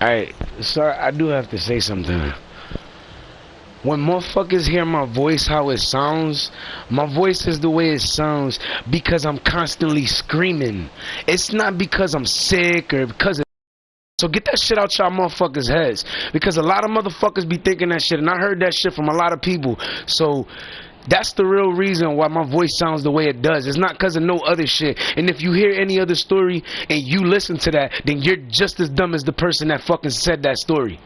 Alright, sir, I do have to say something. When motherfuckers hear my voice how it sounds, my voice is the way it sounds because I'm constantly screaming. It's not because I'm sick or because of... So get that shit out y'all motherfuckers' heads. Because a lot of motherfuckers be thinking that shit, and I heard that shit from a lot of people. So that's the real reason why my voice sounds the way it does. It's not because of no other shit. And if you hear any other story and you listen to that, then you're just as dumb as the person that fucking said that story.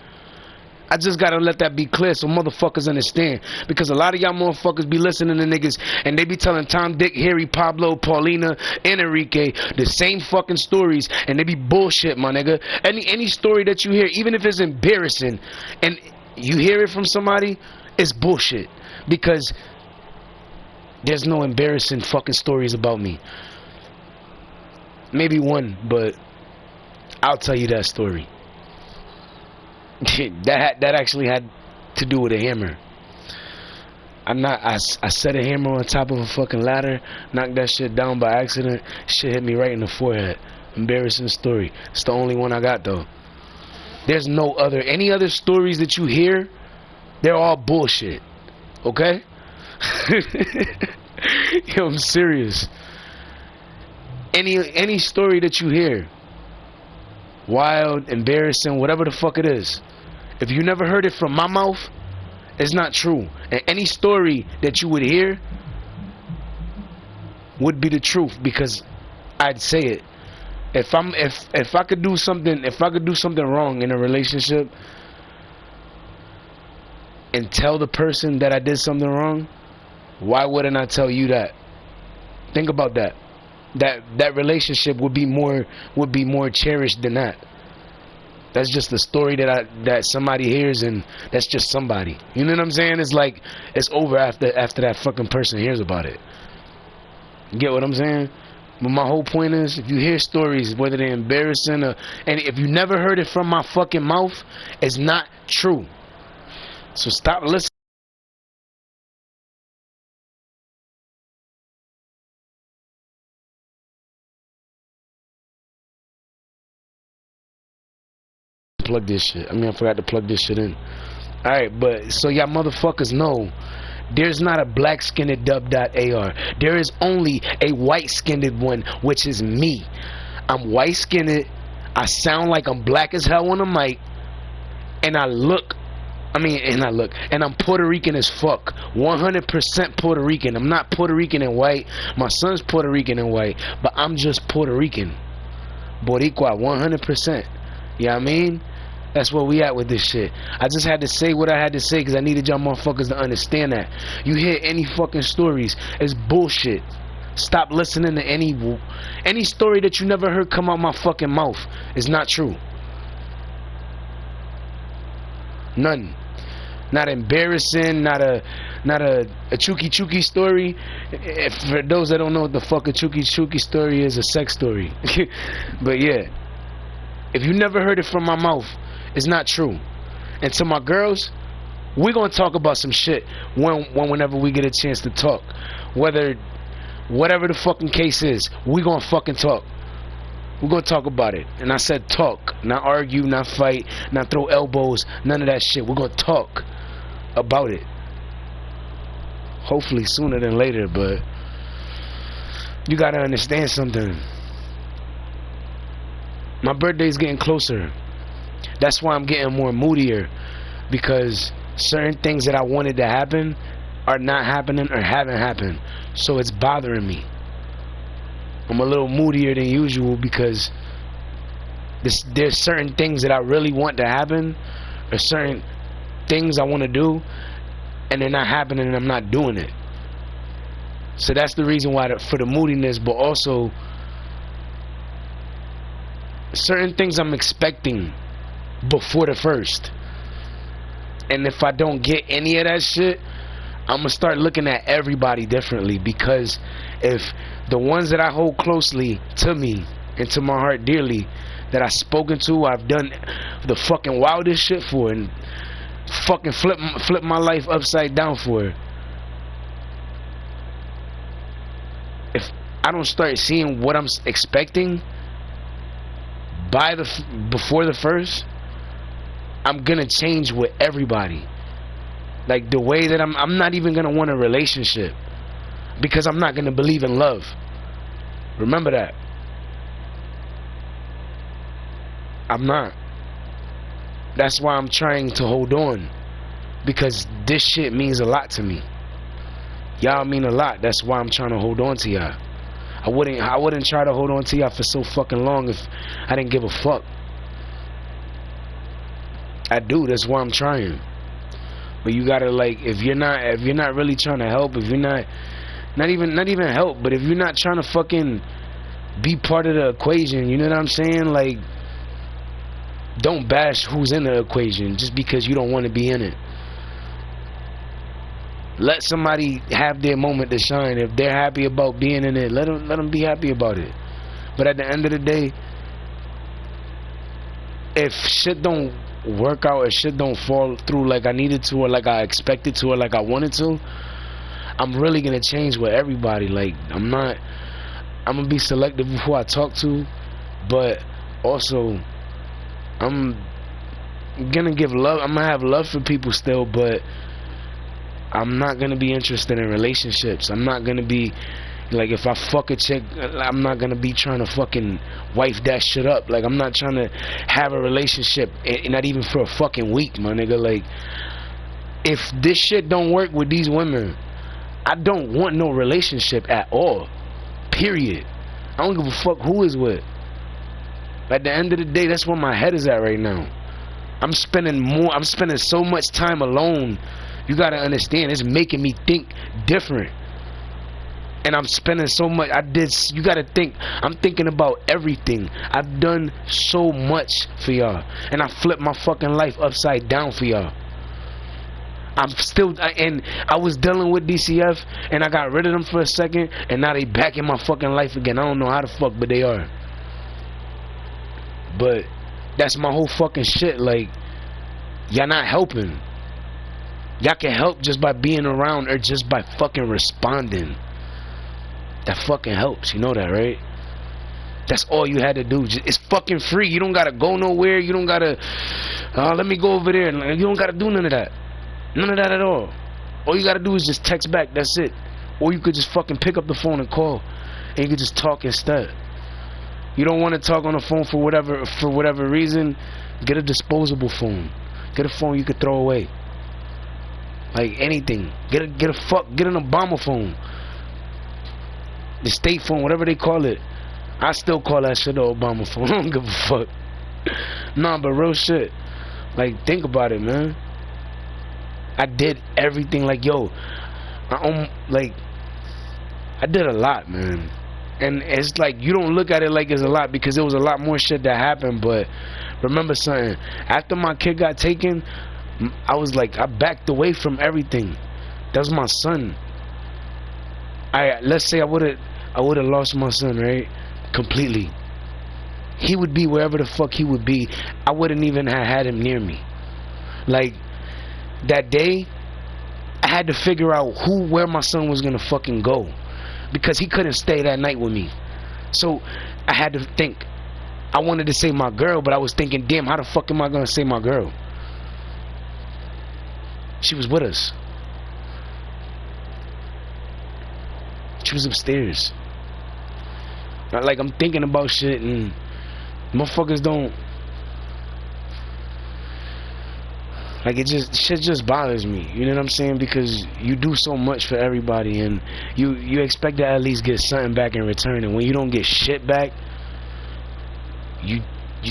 I just gotta let that be clear so motherfuckers understand. Because a lot of y'all motherfuckers be listening to niggas and they be telling Tom, Dick, Harry, Pablo, Paulina, and Enrique the same fucking stories, and they be bullshit, my nigga. Any story that you hear, even if it's embarrassing, and you hear it from somebody, it's bullshit. Because there's no embarrassing fucking stories about me. Maybe one, but I'll tell you that story. that actually had to do with a hammer. I set a hammer on top of a fucking ladder, knocked that shit down by accident. Shit hit me right in the forehead. Embarrassing story. It's the only one I got though. There's no other. Any other stories that you hear, they're all bullshit. Okay? Yo, I'm serious. Any story that you hear, wild, embarrassing, whatever the fuck it is, if you never heard it from my mouth, it's not true. And any story that you would hear would be the truth, because I'd say it. If I could do something wrong in a relationship and tell the person that I did something wrong, why wouldn't I tell you that? Think about that. That relationship would be more cherished than that. That's just the story that somebody hears, and that's just somebody. You know what I'm saying? It's like it's over after that fucking person hears about it. You get what I'm saying? But my whole point is, if you hear stories, whether they're embarrassing or, and if you never heard it from my fucking mouth, it's not true. So stop listening. Plug this shit. I forgot to plug this shit in. Alright, but so y'all motherfuckers know, there's not a black skinned dub.ar. There is only a white skinned one, which is me. I'm white skinned. I sound like I'm black as hell on the mic, and I'm Puerto Rican as fuck. 100% Puerto Rican. I'm not Puerto Rican and white. My son's Puerto Rican and white, but I'm just Puerto Rican. Boricua, 100%. You know what I mean? That's where we at with this shit. I just had to say what I had to say because I needed y'all motherfuckers to understand that. You hear any fucking stories, it's bullshit. Stop listening to any story that you never heard come out my fucking mouth. It's not true. None. Not embarrassing, not a chooky chooky story. For those that don't know what the fuck a chooky chooky story is, a sex story. But yeah, if you never heard it from my mouth, it's not true. And to my girls, we're gonna talk about some shit whenever we get a chance to talk. Whatever the fucking case is, we gonna fucking talk. We're gonna talk about it. And I said talk, not argue, not fight, not throw elbows, none of that shit. We're gonna talk about it. Hopefully sooner than later, but you gotta understand something. My birthday's getting closer. That's why I'm getting more moodier, because certain things that I wanted to happen are not happening or haven't happened. So it's bothering me. I'm a little moodier than usual because there's certain things that I really want to happen, or certain things I want to do, and they're not happening and I'm not doing it. So that's the reason why for the moodiness, but also certain things I'm expecting before the first. And if I don't get any of that shit, I'm gonna start looking at everybody differently, because if the ones that I hold closely to me and to my heart dearly, that I've spoken to, I've done the fucking wildest shit for, and fucking flip my life upside down for, if I don't start seeing what I'm expecting before the first, I'm gonna change with everybody. Like the way that I'm not even gonna want a relationship because I'm not gonna believe in love. Remember that. I'm not. That's why I'm trying to hold on, because this shit means a lot to me. Y'all mean a lot. That's why I'm trying to hold on to y'all. I wouldn't try to hold on to y'all for so fucking long if I didn't give a fuck. I do. That's why I'm trying. But you gotta, like, if you're not really trying to help, if you're not even help, but if you're not trying to fucking be part of the equation, you know what I'm saying? Like, don't bash who's in the equation just because you don't want to be in it. Let somebody have their moment to shine. If they're happy about being in it, let them be happy about it. But at the end of the day, if shit don't work out, or shit don't fall through like I needed to, or like I expected to, or like I wanted to, I'm really gonna change with everybody. Like, I'm gonna be selective with who I talk to, but also I'm gonna give love. I'm gonna have love for people still, but I'm not gonna be interested in relationships. I'm not gonna be like, if I fuck a chick, I'm not gonna be trying to fucking wife that shit up. Like, I'm not trying to have a relationship, and not even for a fucking week, my nigga. Like, if this shit don't work with these women, I don't want no relationship at all. Period. I don't give a fuck who is with. At the end of the day, that's where my head is at right now. I'm spending so much time alone. You gotta understand, it's making me think different. And I'm spending so much. You gotta think, I'm thinking about everything. I've done so much for y'all, and I flipped my fucking life upside down for y'all. And I was dealing with DCF, and I got rid of them for a second, and now they back in my fucking life again. I don't know how the fuck, but they are. But that's my whole fucking shit. Like, y'all not helping. Y'all can help just by being around, or just by fucking responding. That fucking helps. You know that, right? That's all you had to do. It's fucking free. You don't gotta go nowhere. You don't gotta let me go over there. You don't gotta do none of that. None of that at all. All you gotta do is just text back. That's it. Or you could just fucking pick up the phone and call, and you could just talk instead. You don't want to talk on the phone for whatever reason, get a disposable phone. Get a phone you could throw away. Like anything. Get an Obama phone. The state phone, whatever they call it. I still call that shit the Obama phone. I don't give a fuck. Nah, but real shit. Like, think about it, man. I did everything. Like, yo, I did a lot, man. And it's like, you don't look at it like it's a lot, because there was a lot more shit that happened. But remember something. After my kid got taken, I was like, I backed away from everything. That was my son. Let's say I would have lost my son, right? Completely. He would be wherever the fuck he would be. I wouldn't even have had him near me. Like, that day, I had to figure out where my son was gonna fucking go, because he couldn't stay that night with me. So I had to think. I wanted to say my girl, but I was thinking, damn, how the fuck am I gonna say my girl? She was with us. She was upstairs. Like, I'm thinking about shit, and motherfuckers don't. Like, shit just bothers me. You know what I'm saying? Because you do so much for everybody, and you expect to at least get something back in return. And when you don't get shit back, you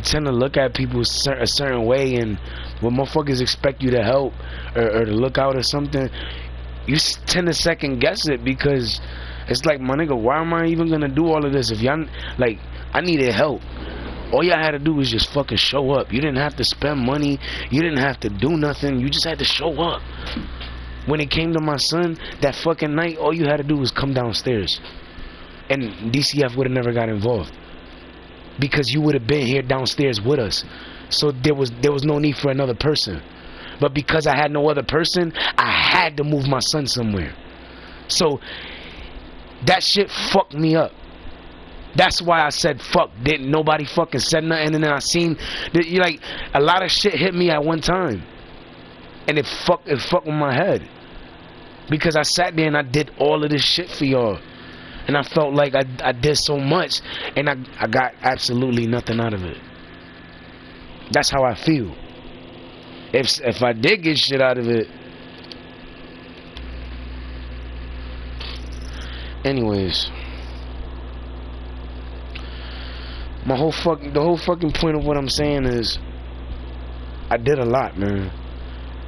tend to look at people a certain way, and when motherfuckers expect you to help or to look out or something, you tend to second guess it, because it's like, my nigga, why am I even gonna do all of this if y'all, like, I needed help. All y'all had to do was just fucking show up. You didn't have to spend money. You didn't have to do nothing. You just had to show up. When it came to my son, that fucking night, all you had to do was come downstairs, and DCF would have never got involved, because you would have been here downstairs with us. So there was no need for another person. But because I had no other person, I had to move my son somewhere. So that shit fucked me up. That's why I said fuck. Didn't nobody fucking said nothing, and then I seen that you like a lot of shit hit me at one time, and it fucked with my head because I sat there and I did all of this shit for y'all, and I felt like I did so much, and I got absolutely nothing out of it. That's how I feel. If I did get shit out of it. Anyways, the whole fucking point of what I'm saying is I did a lot, man,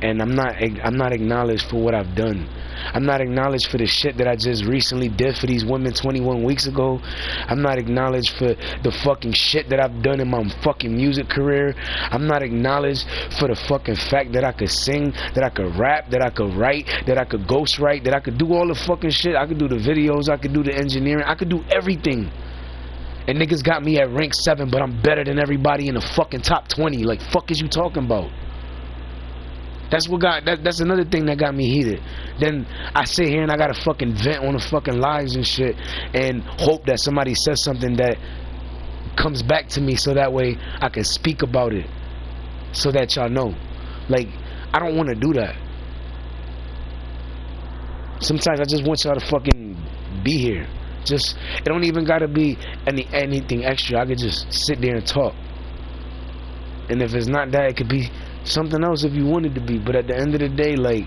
and I'm not acknowledged for what I've done. I'm not acknowledged for the shit that I just recently did for these women 21 weeks ago. I'm not acknowledged for the fucking shit that I've done in my fucking music career. I'm not acknowledged for the fucking fact that I could sing, that I could rap, that I could write, that I could ghostwrite, that I could do all the fucking shit. I could do the videos, I could do the engineering, I could do everything. And niggas got me at rank 7, but I'm better than everybody in the fucking top 20. Like, fuck is you talking about? That's another thing that got me heated. Then I sit here and I gotta fucking vent on the fucking lives and shit and hope that somebody says something that comes back to me so that way I can speak about it so that y'all know. Like, I don't want to do that. Sometimes I just want y'all to fucking be here. Just, it don't even gotta be anything extra. I could just sit there and talk. And if it's not that, it could be something else if you wanted to be. But at the end of the day, like,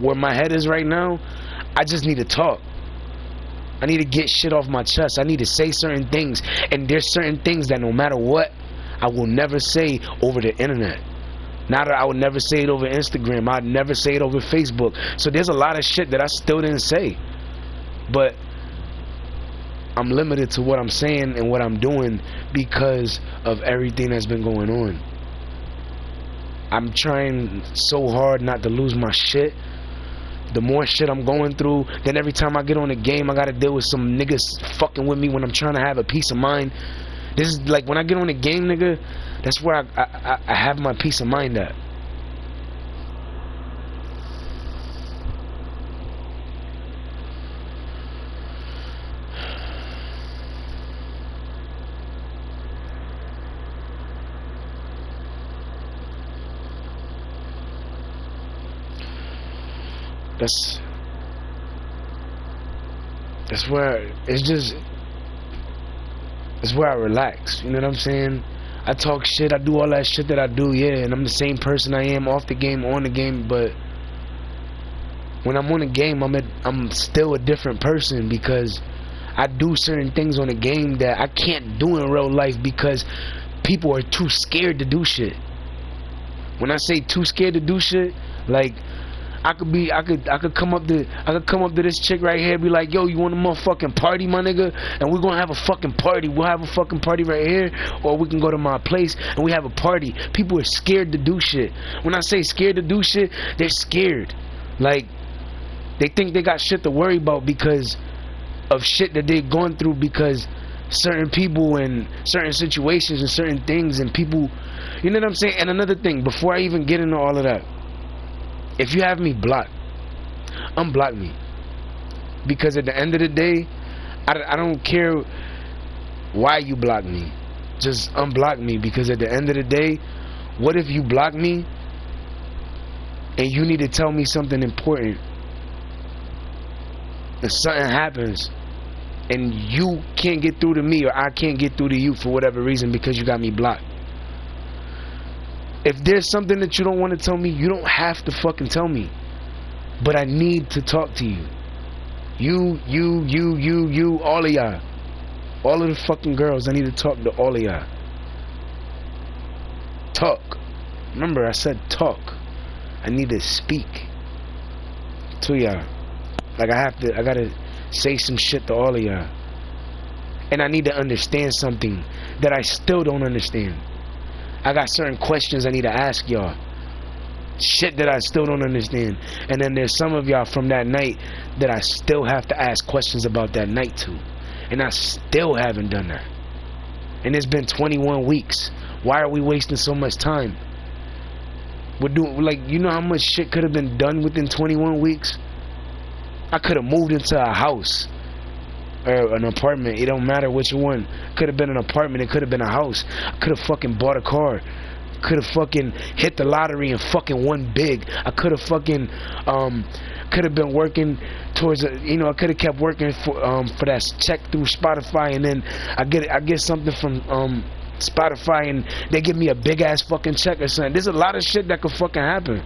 where my head is right now, I just need to talk. I need to get shit off my chest. I need to say certain things, and there's certain things that no matter what, I will never say over the internet. Now that I would never say it over Instagram, I'd never say it over Facebook. So there's a lot of shit that I still didn't say, but I'm limited to what I'm saying and what I'm doing because of everything that's been going on. I'm trying so hard not to lose my shit. The more shit I'm going through, then every time I get on a game, I gotta deal with some niggas fucking with me when I'm trying to have a peace of mind. This is like when I get on a game, nigga, that's where I have my peace of mind at. That's where it's where I relax. You know what I'm saying? I talk shit, I do all that shit that I do, yeah, and I'm the same person I am off the game, on the game, but when I'm on the game, I'm still a different person because I do certain things on the game that I can't do in real life because people are too scared to do shit. When I say too scared to do shit, like I could come up to this chick right here and be like, yo, you want a motherfucking party, my nigga? And we're gonna have a fucking party. We'll have a fucking party right here, or we can go to my place and we have a party. People are scared to do shit. When I say scared to do shit, they're scared. Like, they think they got shit to worry about because of shit that they're going through, because certain people and certain situations and certain things and people, you know what I'm saying? And another thing, before I even get into all of that, if you have me blocked, unblock me. Because at the end of the day, I don't care why you block me. Just unblock me, because at the end of the day, what if you block me and you need to tell me something important and something happens and you can't get through to me, or I can't get through to you for whatever reason because you got me blocked? If there's something that you don't want to tell me, you don't have to fucking tell me. But I need to talk to you. You, all of y'all. All of the fucking girls, I need to talk to all of y'all. Talk. Remember, I said talk. I need to speak to y'all. Like, I gotta say some shit to all of y'all. And I need to understand something that I still don't understand. I got certain questions I need to ask y'all. Shit that I still don't understand. And then there's some of y'all from that night that I still have to ask questions about that night to. And I still haven't done that. And it's been 21 weeks. Why are we wasting so much time? We're doing, like, you know how much shit could have been done within 21 weeks? I could have moved into a house. or an apartment. It don't matter which one. Could have been an apartment. It could have been a house. I could have fucking bought a car. Could have fucking hit the lottery and fucking won big. I could have fucking could have been working towards a, you know, I could have kept working for that check through Spotify, and then I get something from Spotify and they give me a big ass fucking check or something. There's a lot of shit that could fucking happen.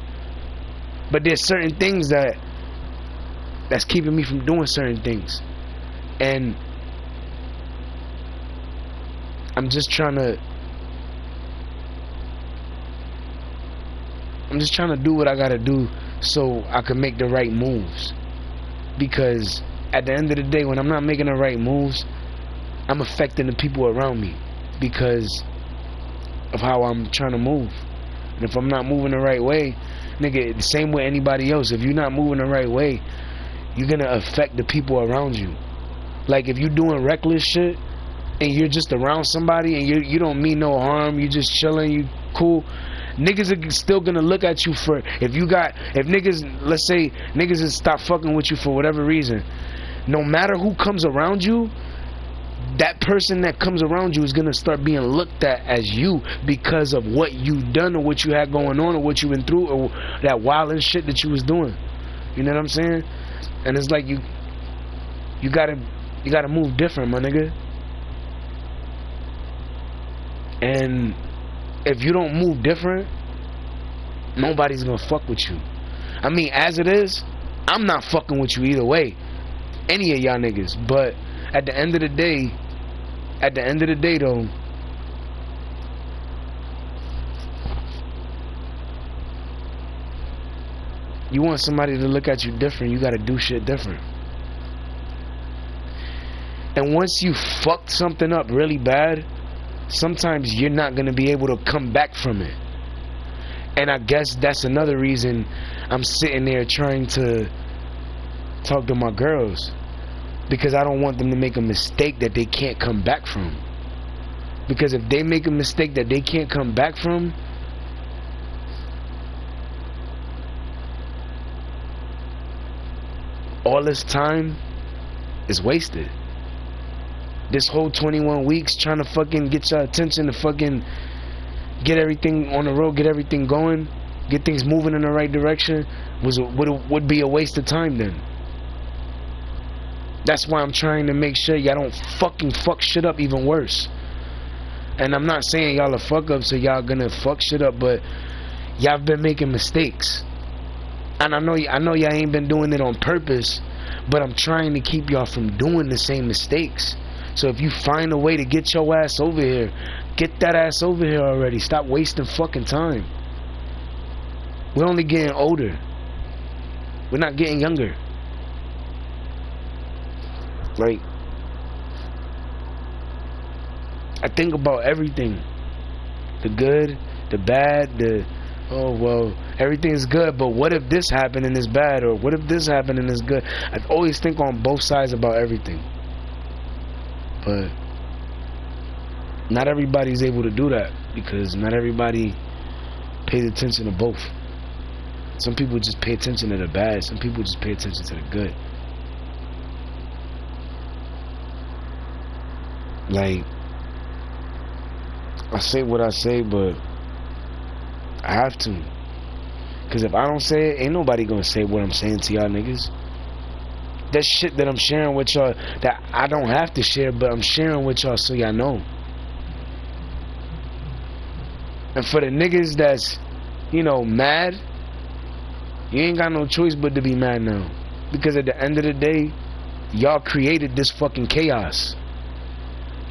But there's certain things that's keeping me from doing certain things. And I'm just trying to do what I gotta do so I can make the right moves. Because at the end of the day, when I'm not making the right moves, I'm affecting the people around me because of how I'm trying to move. And if I'm not moving the right way, nigga, the same way anybody else, if you're not moving the right way, you're gonna affect the people around you. Like if you're doing reckless shit and you're just around somebody and you don't mean no harm, you just chilling, you cool, niggas are still gonna look at you for, if niggas, let's say niggas is stop fucking with you for whatever reason, no matter who comes around you, that person that comes around you is gonna start being looked at as you because of what you done or what you had going on or what you been through or that wild and shit that you was doing. You know what I'm saying? And it's like you gotta move different, my nigga. And if you don't move different, nobody's gonna fuck with you. I mean, as it is, I'm not fucking with you either way, any of y'all niggas. But at the end of the day though, you want somebody to look at you different, you gotta do shit different. And once you fucked something up really bad, sometimes you're not gonna be able to come back from it. And I guess that's another reason I'm sitting there trying to talk to my girls, because I don't want them to make a mistake that they can't come back from. Because if they make a mistake that they can't come back from, all this time is wasted. This whole 21 weeks trying to fucking get your attention to fucking get everything on the road, get everything going, get things moving in the right direction would be a waste of time then. That's why I'm trying to make sure y'all don't fucking fuck shit up even worse. And I'm not saying y'all are fuck up so y'all gonna fuck shit up, but y'all been making mistakes. And I know y'all ain't been doing it on purpose, but I'm trying to keep y'all from doing the same mistakes. So if you find a way to get your ass over here, get that ass over here already. Stop wasting fucking time. We're only getting older. We're not getting younger. Like, I think about everything. The good, the bad, oh well, everything's good, but what if this happened and it's bad? Or what if this happened and it's good? I always think on both sides about everything. But not everybody's able to do that, because not everybody pays attention to both. Some people just pay attention to the bad, some people just pay attention to the good. Like, I say what I say, but I have to. Because if I don't say it, ain't nobody gonna say what I'm saying to y'all niggas. That shit that I'm sharing with y'all, that I don't have to share, but I'm sharing with y'all so y'all know. And for the niggas that's, you know, mad, you ain't got no choice but to be mad now. Because at the end of the day, y'all created this fucking chaos.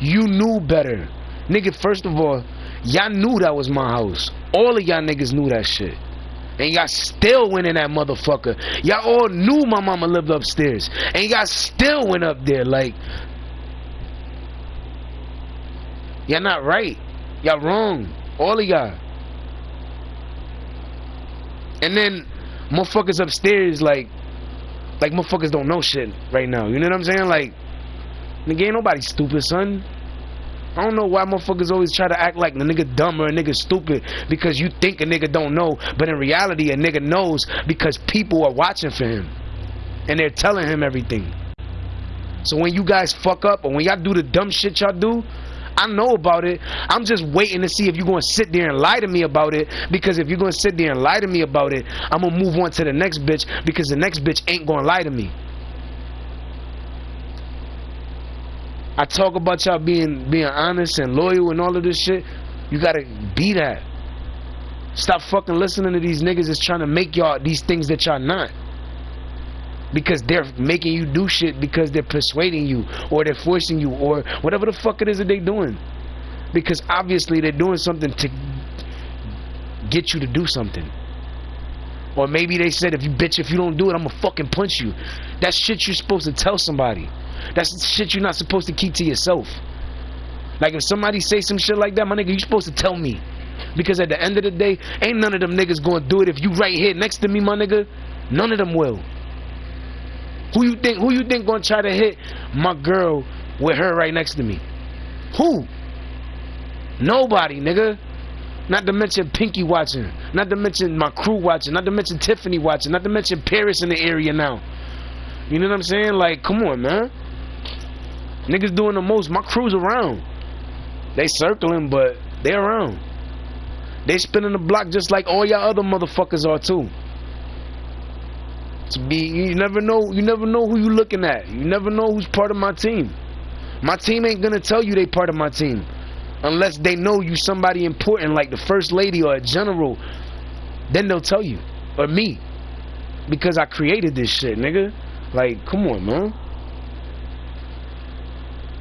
You knew better. Nigga, first of all, y'all knew that was my house. All of y'all niggas knew that shit. And y'all still went in that motherfucker. Y'all all knew my mama lived upstairs. And y'all still went up there. Like, y'all not right. Y'all wrong. All of y'all. And then motherfuckers upstairs like motherfuckers don't know shit right now. You know what I'm saying? Like, nigga, ain't nobody stupid, son. I don't know why motherfuckers always try to act like the nigga dumb or a nigga stupid because you think a nigga don't know, but in reality a nigga knows because people are watching for him and they're telling him everything. So when you guys fuck up, or when y'all do the dumb shit y'all do, I know about it. I'm just waiting to see if you're going to sit there and lie to me about it. Because if you're going to sit there and lie to me about it, I'm going to move on to the next bitch, because the next bitch ain't going to lie to me. I talk about y'all being honest and loyal and all of this shit. You got to be that. Stop fucking listening to these niggas that's trying to make y'all these things that y'all not. Because they're making you do shit, because they're persuading you, or they're forcing you, or whatever the fuck it is that they're doing. Because obviously they're doing something to get you to do something. Or maybe they said, if you don't do it, I'm gonna fucking punch you. That's shit you're supposed to tell somebody. That's shit you're not supposed to keep to yourself. Like if somebody say some shit like that, my nigga, you supposed to tell me. Because at the end of the day, ain't none of them niggas gonna do it if you right here next to me, my nigga. None of them will. Who you think gonna try to hit my girl with her right next to me? Who? Nobody, nigga. Not to mention Pinky watching. Not to mention my crew watching. Not to mention Tiffany watching. Not to mention Paris in the area now. You know what I'm saying? Like, come on, man. Niggas doing the most. My crew's around. They circling, but they around. They spinning the block just like all y'all other motherfuckers are too. You never know who you looking at. You never know who's part of my team. My team ain't gonna tell you they part of my team unless they know you somebody important like the first lady or a general. Then they'll tell you, or me, because I created this shit, nigga. Like, come on, man.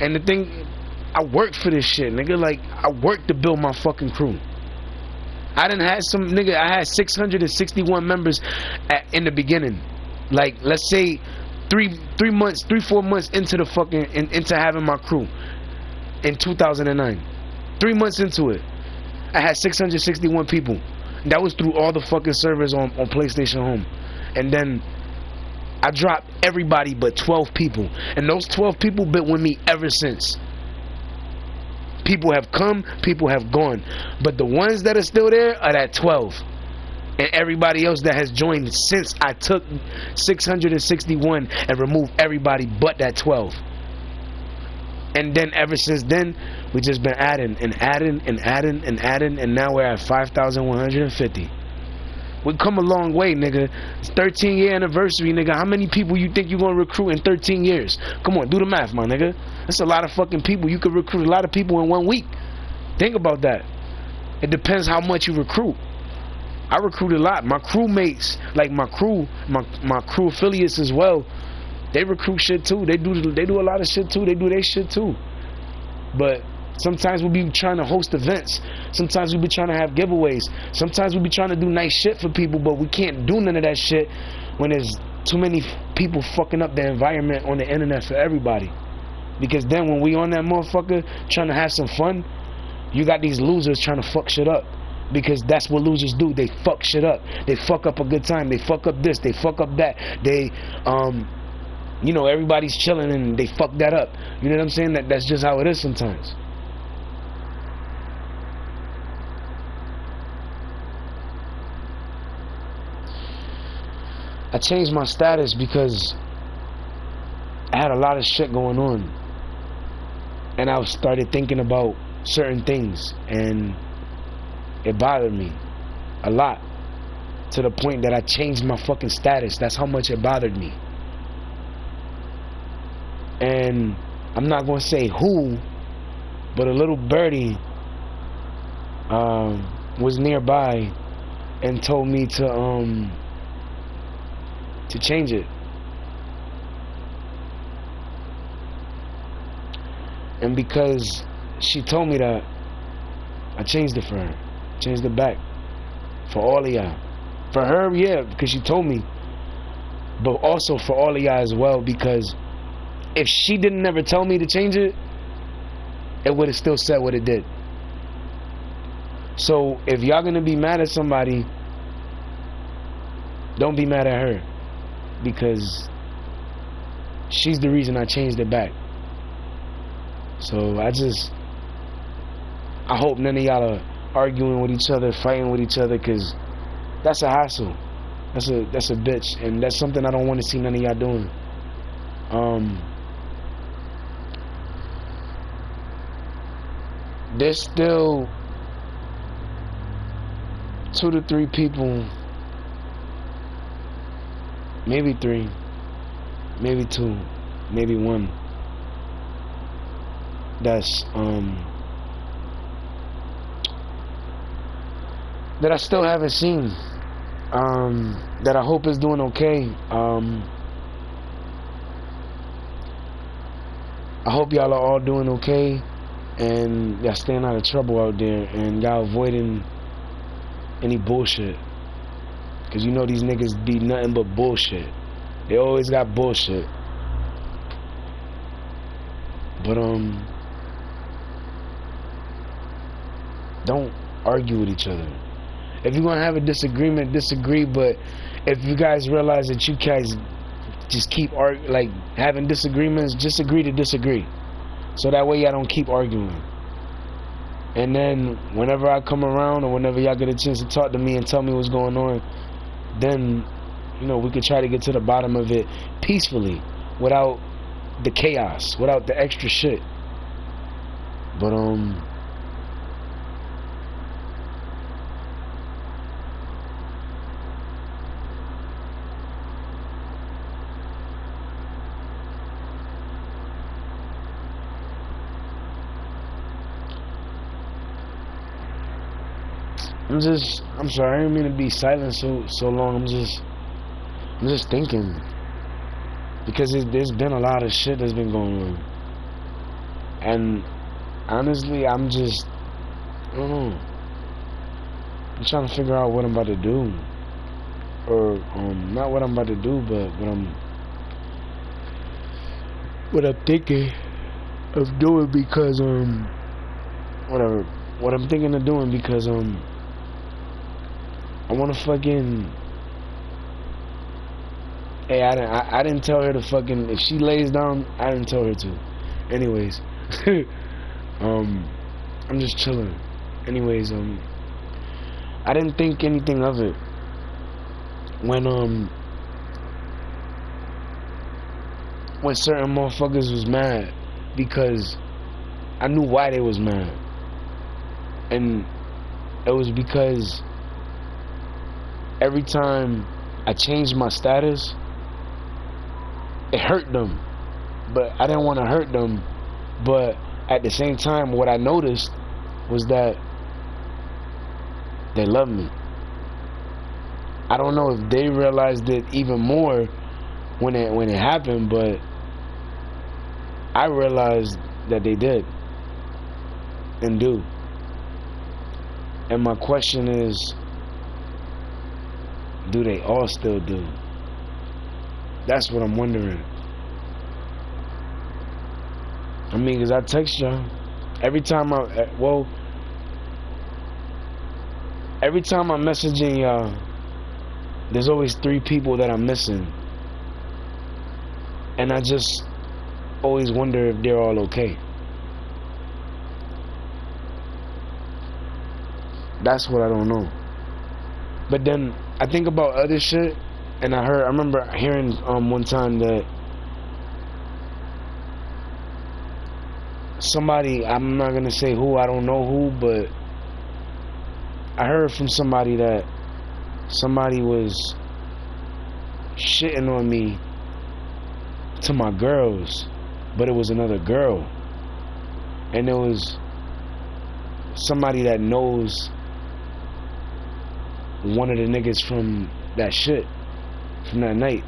And the thing, I worked for this shit, nigga. Like, I worked to build my fucking crew. I done had some nigga. I had 661 members in the beginning. Like, let's say 4 months into the fucking into having my crew in 2009. 3 months into it, I had 661 people. That was through all the fucking servers on PlayStation Home. And then I dropped everybody but 12 people, and those 12 people been with me ever since. People have come, people have gone, but the ones that are still there are that 12. And everybody else that has joined since I took 661 and removed everybody but that 12. And then ever since then, we just been adding and adding and adding and adding, and now we're at 5,150. We come a long way, nigga. It's 13-year anniversary, nigga. How many people you think you're gonna recruit in 13 years? Come on, do the math, my nigga. That's a lot of fucking people. You could recruit a lot of people in 1 week. Think about that. It depends how much you recruit. I recruit a lot. My crewmates, like my crew affiliates as well, they recruit shit too. They do a lot of shit too. They do their shit too. But sometimes we'll be trying to host events. Sometimes we'll be trying to have giveaways. Sometimes we'll be trying to do nice shit for people, but we can't do none of that shit when there's too many people fucking up the environment on the internet for everybody. Because then when we on that motherfucker trying to have some fun, you got these losers trying to fuck shit up. Because that's what losers do. They fuck shit up. They fuck up a good time. They fuck up this. They fuck up that. They, you know, everybody's chilling and they fuck that up. You know what I'm saying? That's just how it is sometimes. I changed my status because I had a lot of shit going on. And I started thinking about certain things, and it bothered me a lot, to the point that I changed my fucking status. That's how much it bothered me. And I'm not gonna say who, but a little birdie was nearby and told me to change it. And because she told me that, I changed it for her. Changed it back. For all of y'all. For her, yeah, because she told me. But also for all of y'all as well, because if she didn't ever tell me to change it, it would have still said what it did. So if y'all gonna be mad at somebody, don't be mad at her, because she's the reason I changed it back. So I hope none of y'all are arguing with each other, fighting with each other, because that's a hassle. That's a bitch, and that's something I don't want to see none of y'all doing. there's still 2 to 3 people, maybe 3, maybe 2, maybe 1, that's that I still haven't seen, that I hope is doing okay. I hope y'all are all doing okay, and y'all staying out of trouble out there, and y'all avoiding any bullshit, cause you know these niggas be nothing but bullshit. They always got bullshit. But don't argue with each other. If you're gonna have a disagreement, disagree. But if you guys realize that you guys just keep having disagreements, just agree to disagree, so that way y'all don't keep arguing. And then whenever I come around, or whenever y'all get a chance to talk to me and tell me what's going on, then we could try to get to the bottom of it peacefully, without the chaos, without the extra shit. But I'm sorry, I didn't mean to be silent so long. I'm just thinking, because there's been a lot of shit that's been going on, and honestly, I don't know. I'm trying to figure out what I'm about to do, or not what I'm about to do, but what I'm thinking of doing, because whatever. What I'm thinking of doing, because I want to fucking. Hey, I didn't tell her to fucking. If she lays down, I didn't tell her to. Anyways, I'm just chilling. Anyways, I didn't think anything of it when certain motherfuckers was mad, because I knew why they was mad, and it was because every time I changed my status, it hurt them, but I didn't want to hurt them. But at the same time, what I noticed was that they love me. I don't know if they realized it even more when it happened, but I realized that they did and do. And my question is, do they all still do? That's what I'm wondering. I mean, because I text y'all every time I'm messaging y'all, there's always 3 people that I'm missing, and I just always wonder if they're all okay. That's what I don't know. But then I think about other shit, and I remember hearing one time that somebody, I'm not gonna say who, I don't know who, but I heard from somebody that somebody was shitting on me to my girls, but it was another girl, and it was somebody that knows one of the niggas from that shit, from that night.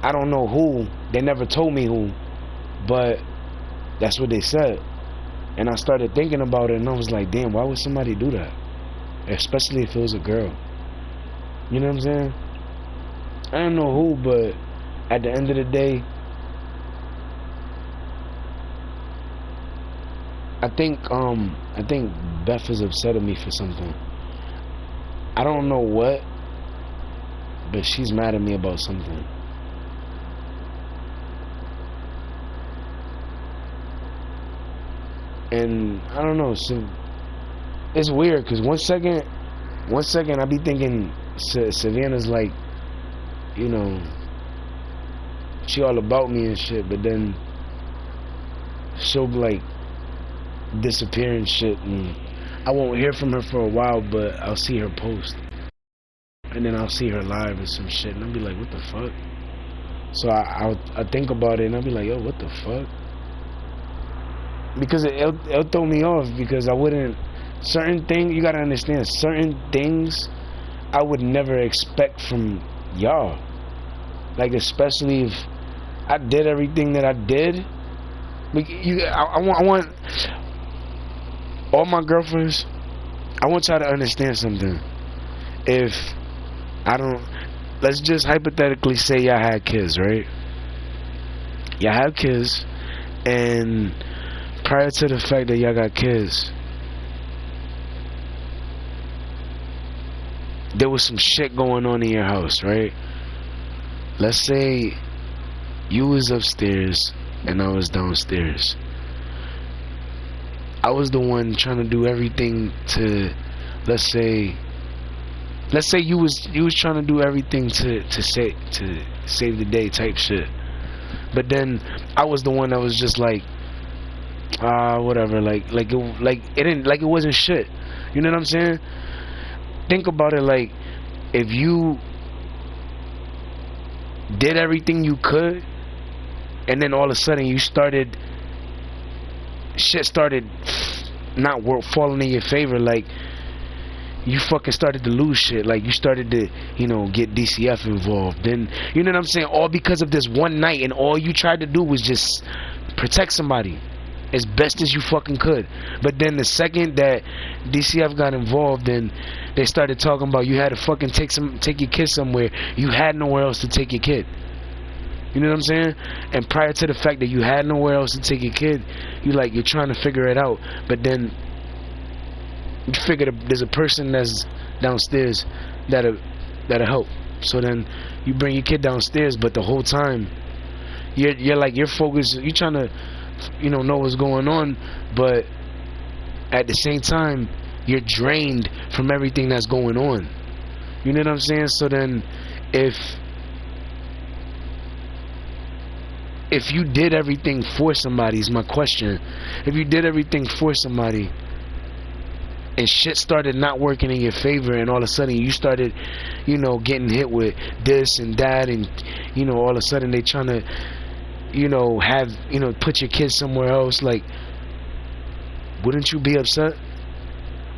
I don't know who, they never told me who, but that's what they said. And I started thinking about it, and I was like, damn, why would somebody do that? Especially if it was a girl. You know what I'm saying? I don't know who, but at the end of the day, I think Beth is upset at me for something. I don't know what, but she's mad at me about something. And I don't know, so it's weird, because one second I be thinking Savannah's like, you know, she all about me and shit, but then she'll be like, disappear and shit, and I won't hear from her for a while, but I'll see her post, and then I'll see her live and some shit, and I'll be like, what the fuck? So I think about it, and I'll be like, yo, what the fuck? Because it'll throw me off, because I wouldn't, certain things, you gotta understand, certain things I would never expect from y'all. Like, especially if I did everything that I did. Like, I want all my girlfriends, I want y'all to understand something. If I don't, let's just hypothetically say y'all had kids, right? Y'all have kids, and prior to the fact that y'all got kids, there was some shit going on in your house, right? Let's say you was upstairs and I was downstairs. I was the one trying to do everything to, let's say you was trying to do everything to save the day type shit. But then I was the one that was just like, whatever, it wasn't shit. You know what I'm saying? Think about it, like, if you did everything you could, and then all of a sudden shit started not falling in your favor, like, you fucking started to lose shit, like, you started to, get DCF involved, then, you know what I'm saying, all because of this one night, and all you tried to do was just protect somebody as best as you fucking could. But then the second that DCF got involved, and they started talking about you had to fucking take your kid somewhere, you had nowhere else to take your kid. You know what I'm saying? And prior to the fact that you had nowhere else to take your kid, you're trying to figure it out. But then you figure there's a person that's downstairs that'll help. So then you bring your kid downstairs, but the whole time you're focused, you're trying to know what's going on, but at the same time you're drained from everything that's going on. You know what I'm saying? So then if you did everything for somebody, is my question, if you did everything for somebody and shit started not working in your favor, and all of a sudden you started getting hit with this and that, and all of a sudden they trying to put your kids somewhere else, like, wouldn't you be upset?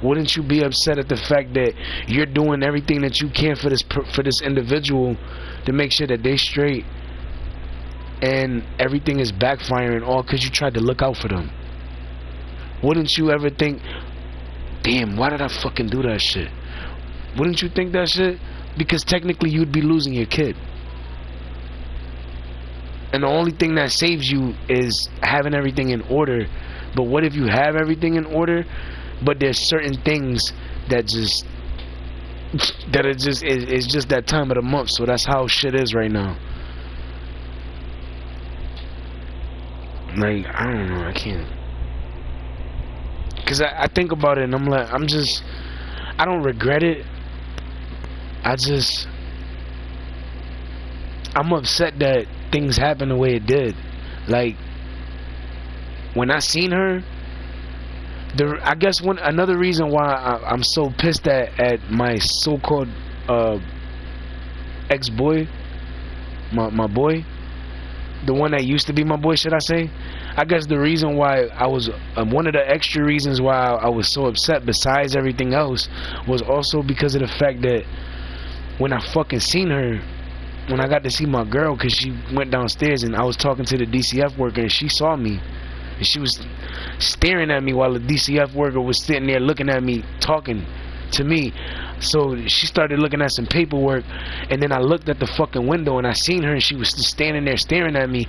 Wouldn't you be upset at the fact that you're doing everything that you can for this individual to make sure that they straight, and everything is backfiring all because you tried to look out for them? Wouldn't you ever think, damn, why did I fucking do that shit? Wouldn't you think that shit? Because technically you'd be losing your kid. And the only thing that saves you is having everything in order. But what if you have everything in order, but there's certain things that it's just that time of the month. So that's how shit is right now. Like, I don't know, I can't. Because I think about it and I'm like, I don't regret it. I'm upset that things happened the way it did. Like, when I seen her, I guess another reason why I'm so pissed at my so-called ex-boy, my boy, the one that used to be my boy, should I say? I guess the reason why I was one of the extra reasons why I was so upset, besides everything else, was also because of the fact that when I fucking seen her, when I got to see my girl, because she went downstairs and I was talking to the DCF worker, and she saw me and she was staring at me while the DCF worker was sitting there looking at me, talking to me. So she started looking at some paperwork, and then I looked at the fucking window and I seen her, and she was just standing there staring at me.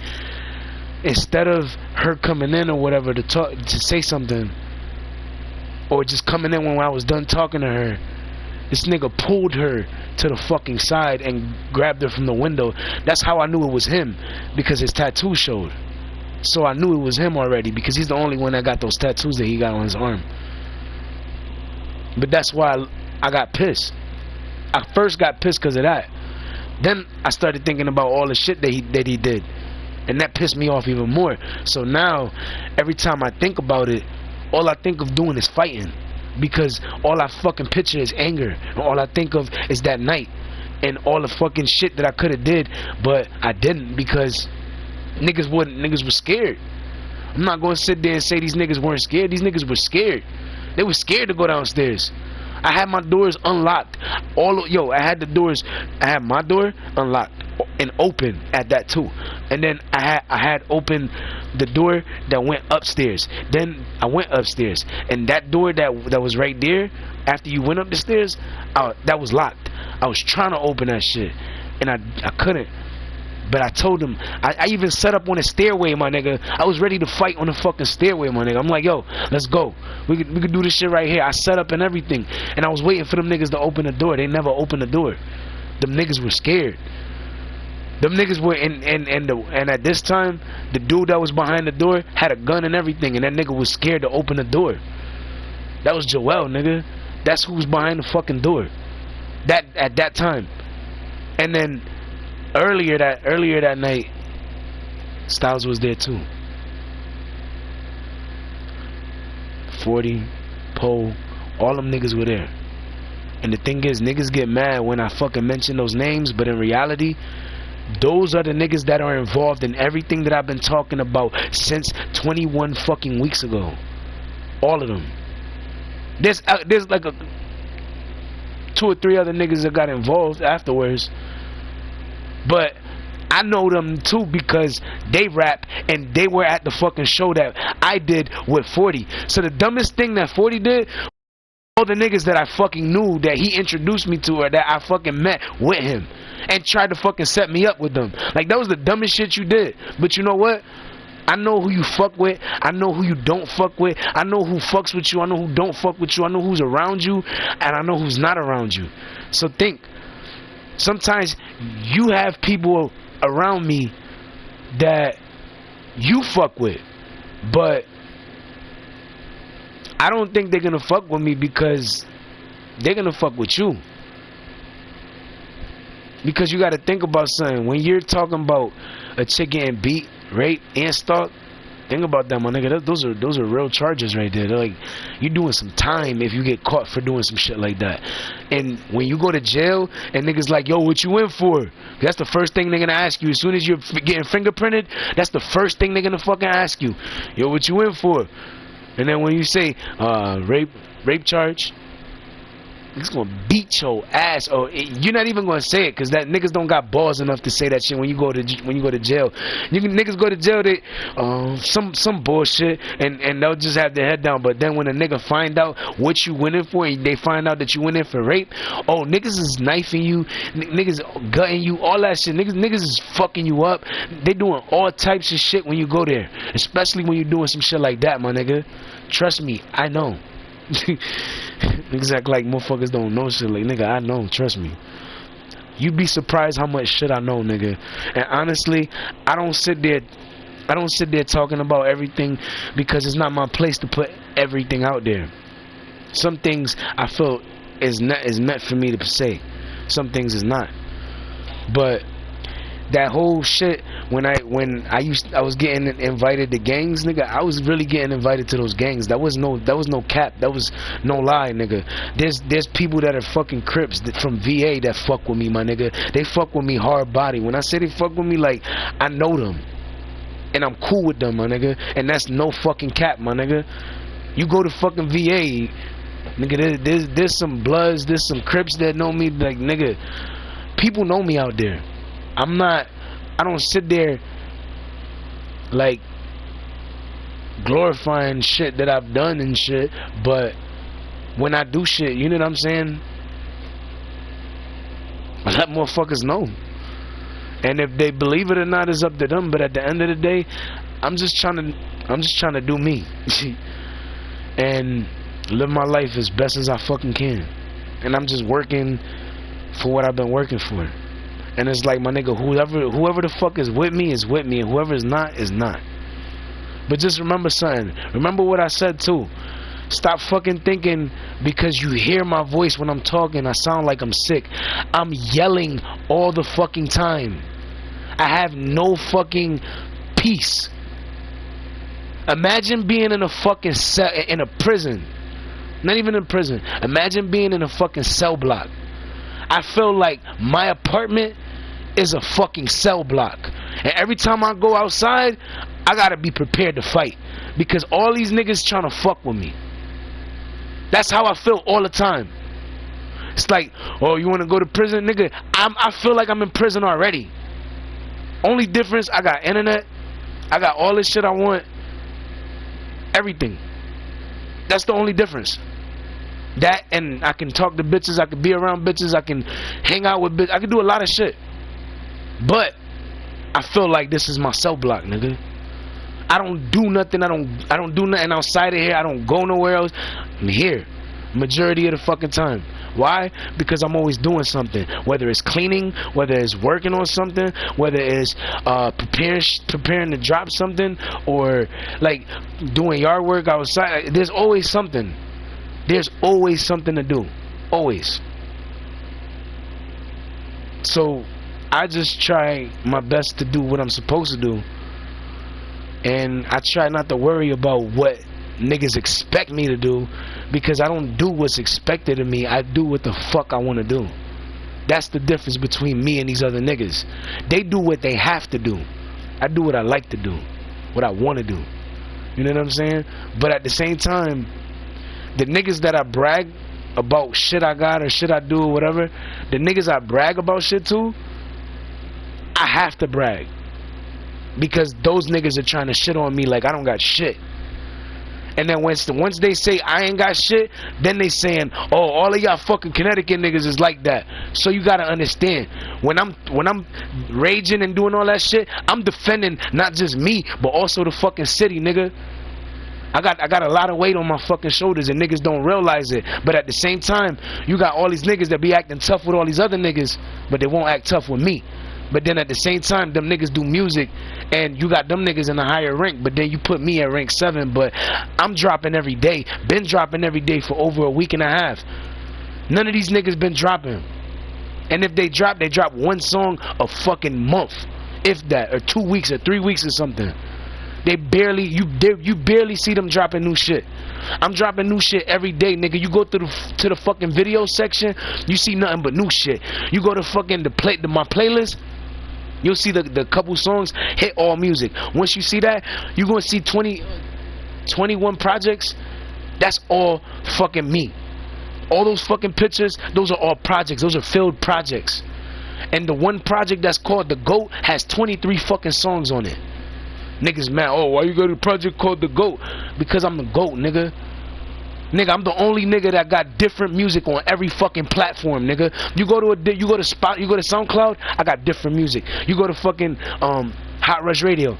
Instead of her coming in or whatever to say something, or just coming in when I was done talking to her, this nigga pulled her to the fucking side and grabbed her from the window. That's how I knew it was him, because his tattoo showed. So I knew it was him already, because he's the only one that got those tattoos that he got on his arm. But that's why I got pissed. I first got pissed because of that. Then I started thinking about all the shit that he did, and that pissed me off even more. So now, every time I think about it, all I think of doing is fighting, because all I fucking picture is anger, and all I think of is that night and all the fucking shit that I could have did, but I didn't, because niggas were scared. I'm not gonna sit there and say these niggas weren't scared. These niggas were scared. They were scared to go downstairs. I had my doors unlocked. I had my door unlocked and open at that too. And then I had opened the door that went upstairs. Then I went upstairs, and that door that was right there after you went up the stairs, that was locked. I was trying to open that shit, and I couldn't. But I told him, I even set up on a stairway, my nigga. I was ready to fight on the fucking stairway, my nigga. I'm like, yo, let's go. We could do this shit right here. I set up and everything, and I was waiting for them niggas to open the door. They never opened the door. Them niggas were scared. Them niggas were and at this time, the dude that was behind the door had a gun and everything, and that nigga was scared to open the door. That was Joel, nigga. That's who was behind the fucking door. That at that time. And then earlier that night, Styles was there too. 40, Poe, all them niggas were there. And the thing is, niggas get mad when I fucking mention those names, but in reality, those are the niggas that are involved in everything that I've been talking about since 21 fucking weeks ago. All of them. There's like 2 or 3 other niggas that got involved afterwards. But I know them too because they rap and they were at the fucking show that I did with 40. So the dumbest thing that 40 did, all the niggas that I fucking knew that he introduced me to or that I fucking met with him and tried to fucking set me up with them. Like, that was the dumbest shit you did. But you know what? I know who you fuck with. I know who you don't fuck with. I know who fucks with you. I know who don't fuck with you. I know who's around you and I know who's not around you. So think. Sometimes you have people around me that you fuck with, but I don't think they're gonna fuck with me because they're gonna fuck with you. Because you gotta think about something. When you're talking about a chick getting beat, raped, and stalked, think about that, my nigga. Those are real charges right there. They're like, you're doing some time if you get caught for doing some shit like that. And when you go to jail and niggas like, yo, what you in for? That's the first thing they're gonna ask you. As soon as you're getting fingerprinted, that's the first thing they're gonna fucking ask you. Yo, what you in for? And then when you say rape charge, it's gonna beat your ass. Or you're not even gonna say it because that niggas don't got balls enough to say that shit when you go to jail. Niggas go to jail, they some bullshit and they'll just have their head down. But then when a nigga find out what you went in for and they find out that you went in for rape, oh, niggas is knifing you, niggas gutting you, all that shit. Niggas is fucking you up. They doing all types of shit when you go there, especially when you're doing some shit like that, my nigga. Trust me, I know. Niggas act like motherfuckers don't know shit. Like, nigga, I know, trust me. You'd be surprised how much shit I know, nigga. And honestly, I don't sit there talking about everything because it's not my place to put everything out there. Some things I feel is meant for me to say. Some things is not. But that whole shit, when I was getting invited to gangs, nigga, I was really getting invited to those gangs. That was no cap. That was no lie, nigga. There's people that are fucking Crips from VA that fuck with me, my nigga. They fuck with me hard body. When I say they fuck with me, like, I know them and I'm cool with them, my nigga. And that's no fucking cap, my nigga. You go to fucking VA, nigga, there's some Bloods, there's some Crips that know me. Like, nigga, people know me out there. I don't sit there like glorifying shit that I've done and shit, but when I do shit, you know what I'm saying, I let motherfuckers know. And if they believe it or not is up to them, but at the end of the day, I'm just trying to do me and live my life as best as I fucking can. And I'm just working for what I've been working for. And it's like, my nigga, whoever the fuck is with me, and whoever is not, is not. But just remember something. Remember what I said too. Stop fucking thinking because you hear my voice when I'm talking, I sound like I'm sick. I'm yelling all the fucking time. I have no fucking peace. Imagine being in a fucking cell, in a prison. Not even in prison. Imagine being in a fucking cell block. I feel like my apartment is a fucking cell block. And every time I go outside, I gotta be prepared to fight. Because all these niggas trying to fuck with me. That's how I feel all the time. It's like, oh, you wanna go to prison, nigga? I feel like I'm in prison already. Only difference, I got internet. I got all this shit I want. Everything. That's the only difference. That, and I can talk to bitches, I can be around bitches, I can hang out with bitches, I can do a lot of shit. But I feel like this is my cell block, nigga. I don't do nothing. I don't do nothing outside of here. I don't go nowhere else. I'm here majority of the fucking time. Why? Because I'm always doing something. Whether it's cleaning, whether it's working on something, whether it's preparing to drop something, or like doing yard work outside. There's always something. There's always something to do. Always. So I just try my best to do what I'm supposed to do. And I try not to worry about what niggas expect me to do, because I don't do what's expected of me. I do what the fuck I want to do. That's the difference between me and these other niggas. They do what they have to do. I do what I like to do, what I want to do. You know what I'm saying? But at the same time, the niggas that I brag about shit I got or shit I do or whatever, the niggas I brag about shit to, I have to brag. Because those niggas are trying to shit on me like I don't got shit. And then once they say I ain't got shit, then they saying, oh, all of y'all fucking Connecticut niggas is like that. So you gotta understand, when I'm raging and doing all that shit, I'm defending not just me, but also the fucking city, nigga. I got a lot of weight on my fucking shoulders, and niggas don't realize it. But at the same time, you got all these niggas that be acting tough with all these other niggas, but they won't act tough with me. But then at the same time, them niggas do music, and you got them niggas in a higher rank, but then you put me at rank 7, but I'm dropping every day. Been dropping every day for over a week and a half. None of these niggas been dropping. And if they drop one song a fucking month, if that, or 2 weeks or 3 weeks or something. They barely, you barely see them dropping new shit. I'm dropping new shit every day, nigga. You go to the fucking video section, you see nothing but new shit. You go to fucking my playlist, you'll see the couple songs hit all music. Once you see that, you're gonna see 21 projects. That's all fucking me. All those fucking pictures, those are all projects. Those are filled projects. And the one project that's called The GOAT has 23 fucking songs on it. Niggas mad, oh, why you got a project called The GOAT? Because I'm the GOAT, nigga. Nigga, I'm the only nigga that got different music on every fucking platform, nigga. You go to SoundCloud, I got different music. You go to fucking Hot Rush Radio,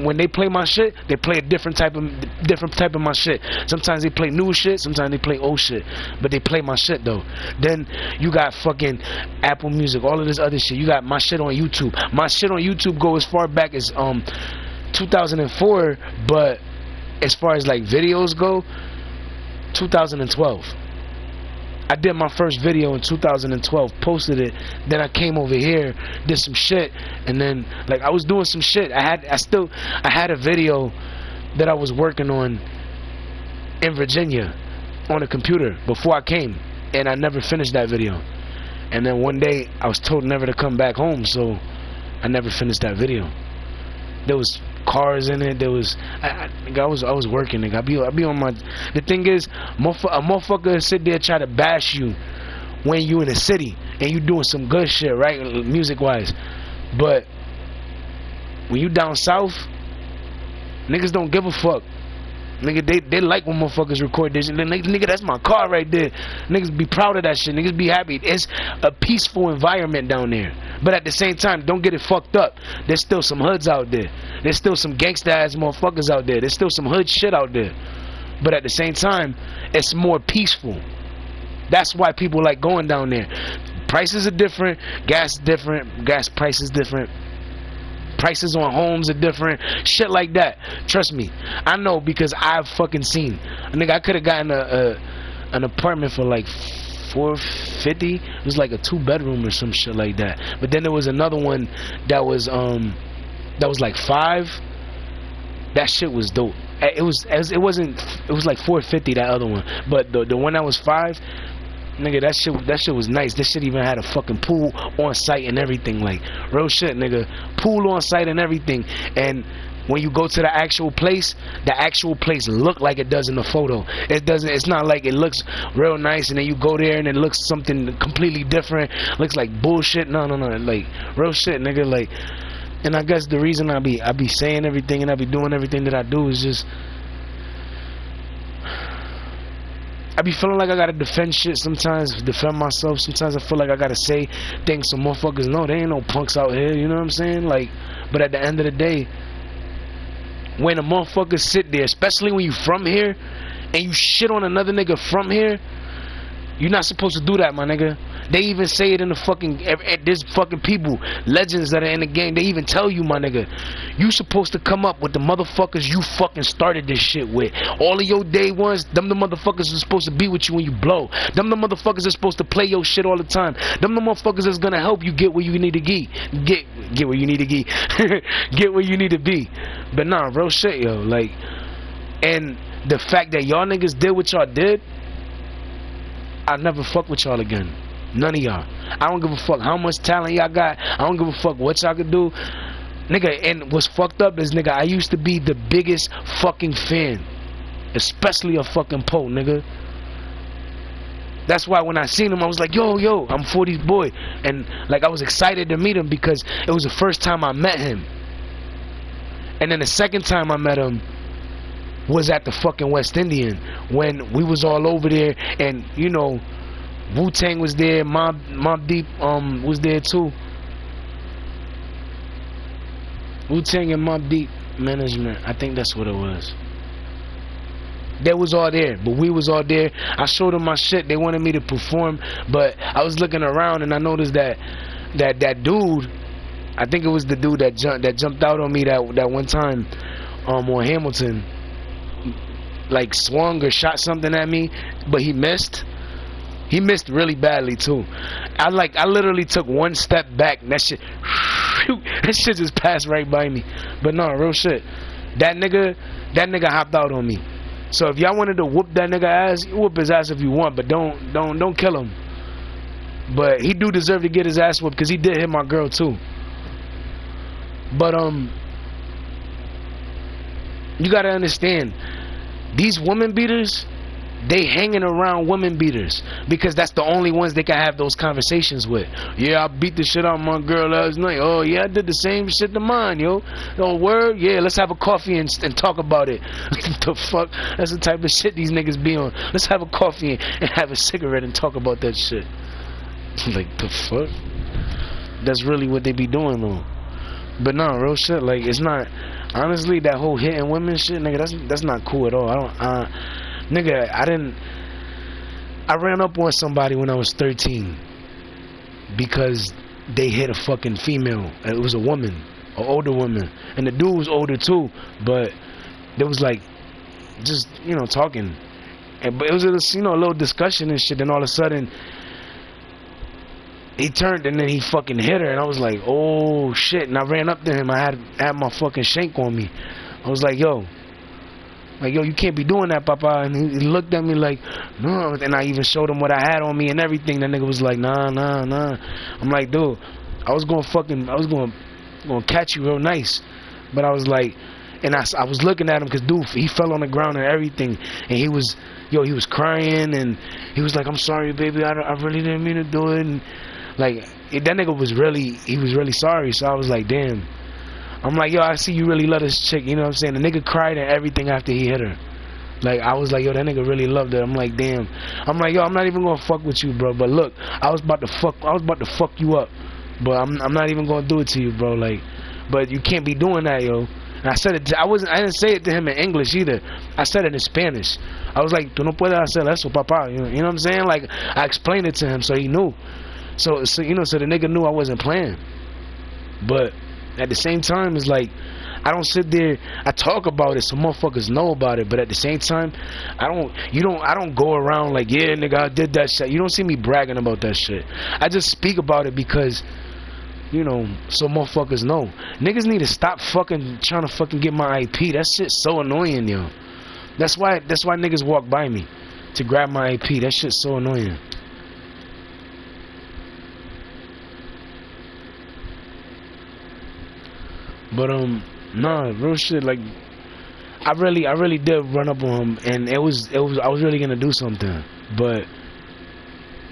when they play my shit, they play a different type of my shit. Sometimes they play new shit, sometimes they play old shit, but they play my shit though. Then you got fucking Apple Music, all of this other shit. You got my shit on YouTube. My shit on YouTube go as far back as 2004, but as far as like videos go, 2012. I did my first video in 2012, posted it, then I came over here, did some shit, and then like I was doing some shit. I had a video that I was working on in Virginia on a computer before I came, and I never finished that video. And then one day I was told never to come back home, so I never finished that video. There was cars in it. There was I was working, nigga. I be on my. The thing is, a motherfucker sit there try to bash you when you in the city and you doing some good shit, right, music wise. But when you down south, niggas don't give a fuck. Nigga, they like when motherfuckers record this. Nigga, that's my car right there. Niggas be proud of that shit. Niggas be happy. It's a peaceful environment down there. But at the same time, don't get it fucked up. There's still some hoods out there. There's still some gangsta ass motherfuckers out there. There's still some hood shit out there. But at the same time, it's more peaceful. That's why people like going down there. Prices are different. Gas is different. Gas prices different. Prices on homes are different. Shit like that. Trust me. I know because I've fucking seen. Nigga, I could have gotten an apartment for like $450. It was like a 2-bedroom or some shit like that. But then there was another one that was like $5. That shit was dope. It was like 450 that other one, but the one that was 5, nigga, that shit was nice. This shit even had a fucking pool on site and everything, like real shit, nigga. Pool on site and everything. And when you go to the actual place look like it does in the photo. It doesn't. It's not like it looks real nice and then you go there and it looks something completely different. Looks like bullshit. No, like real shit, nigga. Like, and I guess the reason I be saying everything and I be doing everything that I do is just I be feeling like I gotta defend shit sometimes, defend myself. Sometimes I feel like I gotta say things so motherfuckers know there ain't no punks out here, you know what I'm saying? Like, but at the end of the day, when a motherfucker sit there, especially when you from here and you shit on another nigga from here, you're not supposed to do that, my nigga. They even say it in the fucking, there's fucking people, legends that are in the game, they even tell you, my nigga, you supposed to come up with the motherfuckers you fucking started this shit with. All of your day ones, them the motherfuckers are supposed to be with you when you blow. Them the motherfuckers are supposed to play your shit all the time. Them the motherfuckers that's gonna help you get where you need to get where you need to get, get where you need to be. But nah, real shit, yo, like, and the fact that y'all niggas did what y'all did, I'll never fuck with y'all again. None of y'all. I don't give a fuck how much talent y'all got. I don't give a fuck what y'all could do. Nigga, and what's fucked up is, nigga, I used to be the biggest fucking fan. Especially a fucking Poe, nigga. That's why when I seen him, I was like, yo, I'm 40's boy. And, like, I was excited to meet him because it was the first time I met him. And then the second time I met him was at the fucking West Indian when we was all over there and, you know, Wu-Tang was there, Mob Deep was there too. Wu-Tang and Mob Deep management, I think that's what it was. They was all there, but we was all there. I showed them my shit. They wanted me to perform, but I was looking around and I noticed that dude, I think it was the dude that jumped out on me that one time on Hamilton, like swung or shot something at me, but he missed. He missed really badly too. I literally took one step back and that shit just passed right by me. But no, real shit. That nigga hopped out on me. So if y'all wanted to whoop that nigga ass, you whoop his ass if you want, but don't kill him. But he do deserve to get his ass whooped because he did hit my girl too. But you gotta understand, these woman beaters, they hanging around women beaters because that's the only ones they can have those conversations with. Yeah, I beat the shit out of my girl last night. Oh yeah, I did the same shit to mine, yo. Oh word, yeah, let's have a coffee and talk about it. The fuck, that's the type of shit these niggas be on. Let's have a coffee and have a cigarette and talk about that shit. Like the fuck, that's really what they be doing though. But no, real shit, like it's not. Honestly, that whole hitting women shit, nigga, that's not cool at all. Nigga, I ran up on somebody when I was 13 because they hit a fucking female. It was a woman, an older woman, and the dude was older too. But there was like, just talking, but it was a little discussion and shit. And all of a sudden, he turned and then he fucking hit her, and I was like, oh shit! And I ran up to him. I had my fucking shank on me. I was like, yo, you can't be doing that, Papa. And he looked at me like, no. And I even showed him what I had on me and everything. That nigga was like, nah. I'm like, dude, I was gonna catch you real nice. But I was like, and I was looking at him because, dude, he fell on the ground and everything. And he was crying and he was like, I'm sorry, baby. I really didn't mean to do it. And like, that nigga was really sorry. So I was like, damn. I'm like, yo, I see you really love this chick, you know what I'm saying? The nigga cried and everything after he hit her. Like, I was like, yo, that nigga really loved her. I'm like, damn. I'm like, yo, I'm not even gonna fuck with you, bro. But look, I was about to fuck you up. But I'm not even gonna do it to you, bro. Like, but you can't be doing that, yo. And I said it, I didn't say it to him in English either. I said it in Spanish. I was like, tú no puedes hacer eso, papá. You know what I'm saying? Like, I explained it to him so he knew. So the nigga knew I wasn't playing. But at the same time, it's like, I don't sit there, I talk about it so motherfuckers know about it, but at the same time, I don't go around like, yeah, nigga, I did that shit. You don't see me bragging about that shit. I just speak about it because You know, so motherfuckers know. Niggas need to stop fucking trying to fucking get my IP. That shit's so annoying, yo. That's why niggas walk by me to grab my IP. That shit's so annoying. But nah, real shit. Like, I really did run up on him, and I was really gonna do something, but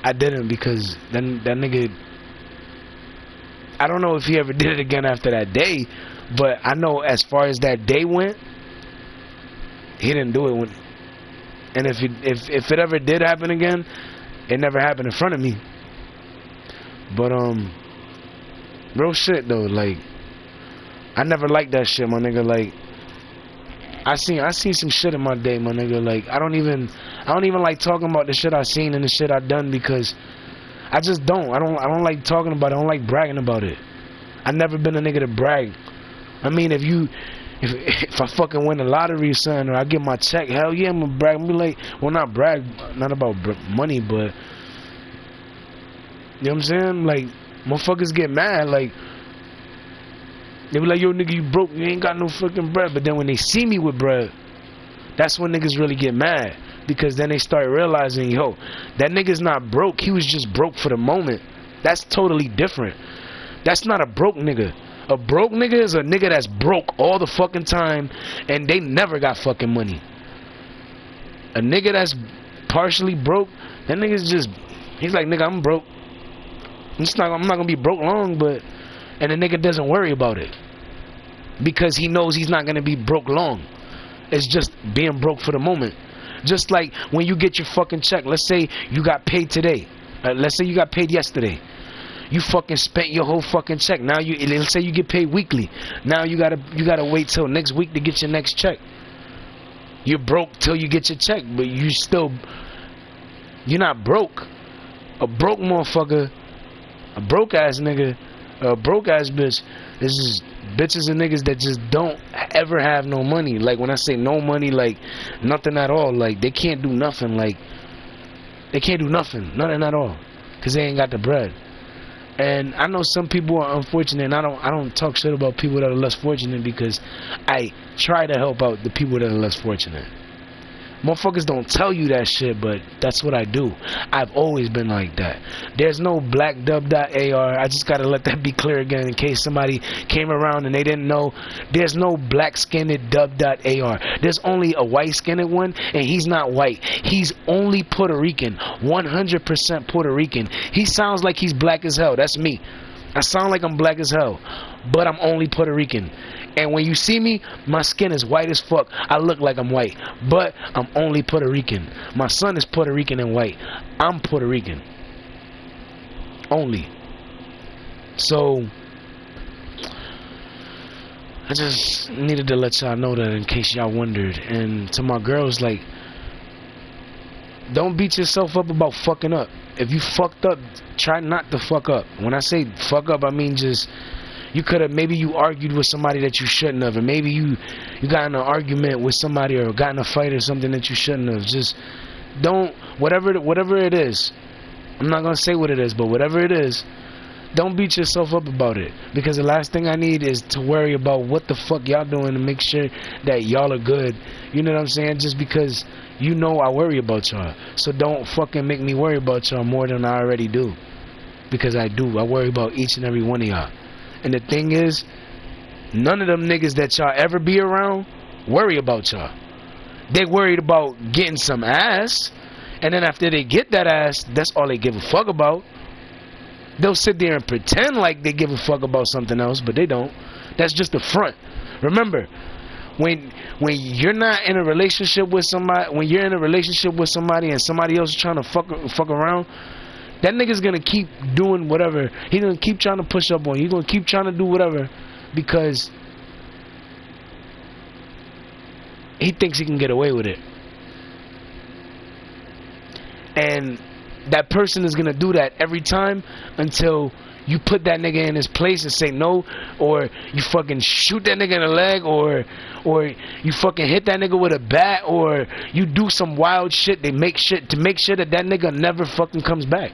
I didn't because that nigga. I don't know if he ever did it again after that day, but I know as far as that day went, he didn't do it. And if it ever did happen again, it never happened in front of me. But real shit though, like, I never liked that shit, my nigga. Like, I seen some shit in my day, my nigga. Like, I don't even like talking about the shit I seen and the shit I done because I just don't. I don't like talking about it. I don't like bragging about it. I never been a nigga to brag. I mean, if I fucking win the lottery or something, or I get my check, hell yeah, I'm gonna brag. I'm gonna be like, well, not brag, not about money, but you know what I'm saying? Like, motherfuckers get mad, like, they be like, yo, nigga, you broke, you ain't got no fucking bread. But then when they see me with bread, that's when niggas really get mad. Because then they start realizing, yo, that nigga's not broke, he was just broke for the moment. That's totally different. That's not a broke nigga. A broke nigga is a nigga that's broke all the fucking time and they never got fucking money. A nigga that's partially broke, that nigga's just, he's like, nigga, I'm broke. I'm not gonna be broke long, but, and the nigga doesn't worry about it because he knows he's not gonna be broke long. It's just being broke for the moment. Just like when you get your fucking check. Let's say you got paid today. Let's say you got paid yesterday. You fucking spent your whole fucking check. Now let's say you get paid weekly. Now you gotta wait till next week to get your next check. You're broke till you get your check, but you're not broke. A broke motherfucker, a broke ass nigga, a broke ass bitch is just bitches and niggas that just don't ever have no money. Like, when I say no money, like nothing at all. Like, they can't do nothing. Like, they can't do nothing at all because they ain't got the bread. And I know some people are unfortunate, and I don't talk shit about people that are less fortunate because I try to help out the people that are less fortunate. Motherfuckers don't tell you that shit, but that's what I do. I've always been like that. There's no black dub.ar. I just gotta let that be clear again in case somebody came around and they didn't know. There's no black skinned dub.ar. There's only a white skinned one, and he's not white. He's only Puerto Rican. 100% Puerto Rican. He sounds like he's black as hell. That's me. I sound like I'm black as hell, but I'm only Puerto Rican. And when you see me, my skin is white as fuck. I look like I'm white, but I'm only Puerto Rican. My son is Puerto Rican and white. I'm Puerto Rican. Only. So, I just needed to let y'all know that in case y'all wondered. And to my girls, like, don't beat yourself up about fucking up. If you fucked up, try not to fuck up. When I say fuck up, I mean just, maybe you argued with somebody that you shouldn't have, or maybe you got in an argument with somebody or got in a fight or something that you shouldn't have. Just don't, whatever it is, I'm not gonna say what it is, but whatever it is, don't beat yourself up about it, because the last thing I need is to worry about what the fuck y'all doing to make sure that y'all are good. You know what I'm saying? Just because you know I worry about y'all, so don't fucking make me worry about y'all more than I already do, because I do. I worry about each and every one of y'all. And the thing is, none of them niggas that y'all ever be around worry about y'all. They worried about getting some ass, and then after they get that ass, that's all they give a fuck about. They'll sit there and pretend like they give a fuck about something else, but they don't. That's just the front. Remember, when you're not in a relationship with somebody, when you're in a relationship with somebody and somebody else is trying to fuck around, that nigga's gonna keep doing whatever. He's gonna keep trying to push up on you. He's gonna keep trying to do whatever because he thinks he can get away with it. And that person is gonna do that every time until you put that nigga in his place and say no, or you fucking shoot that nigga in the leg, or you fucking hit that nigga with a bat, or you do some wild shit to make sure that nigga never fucking comes back.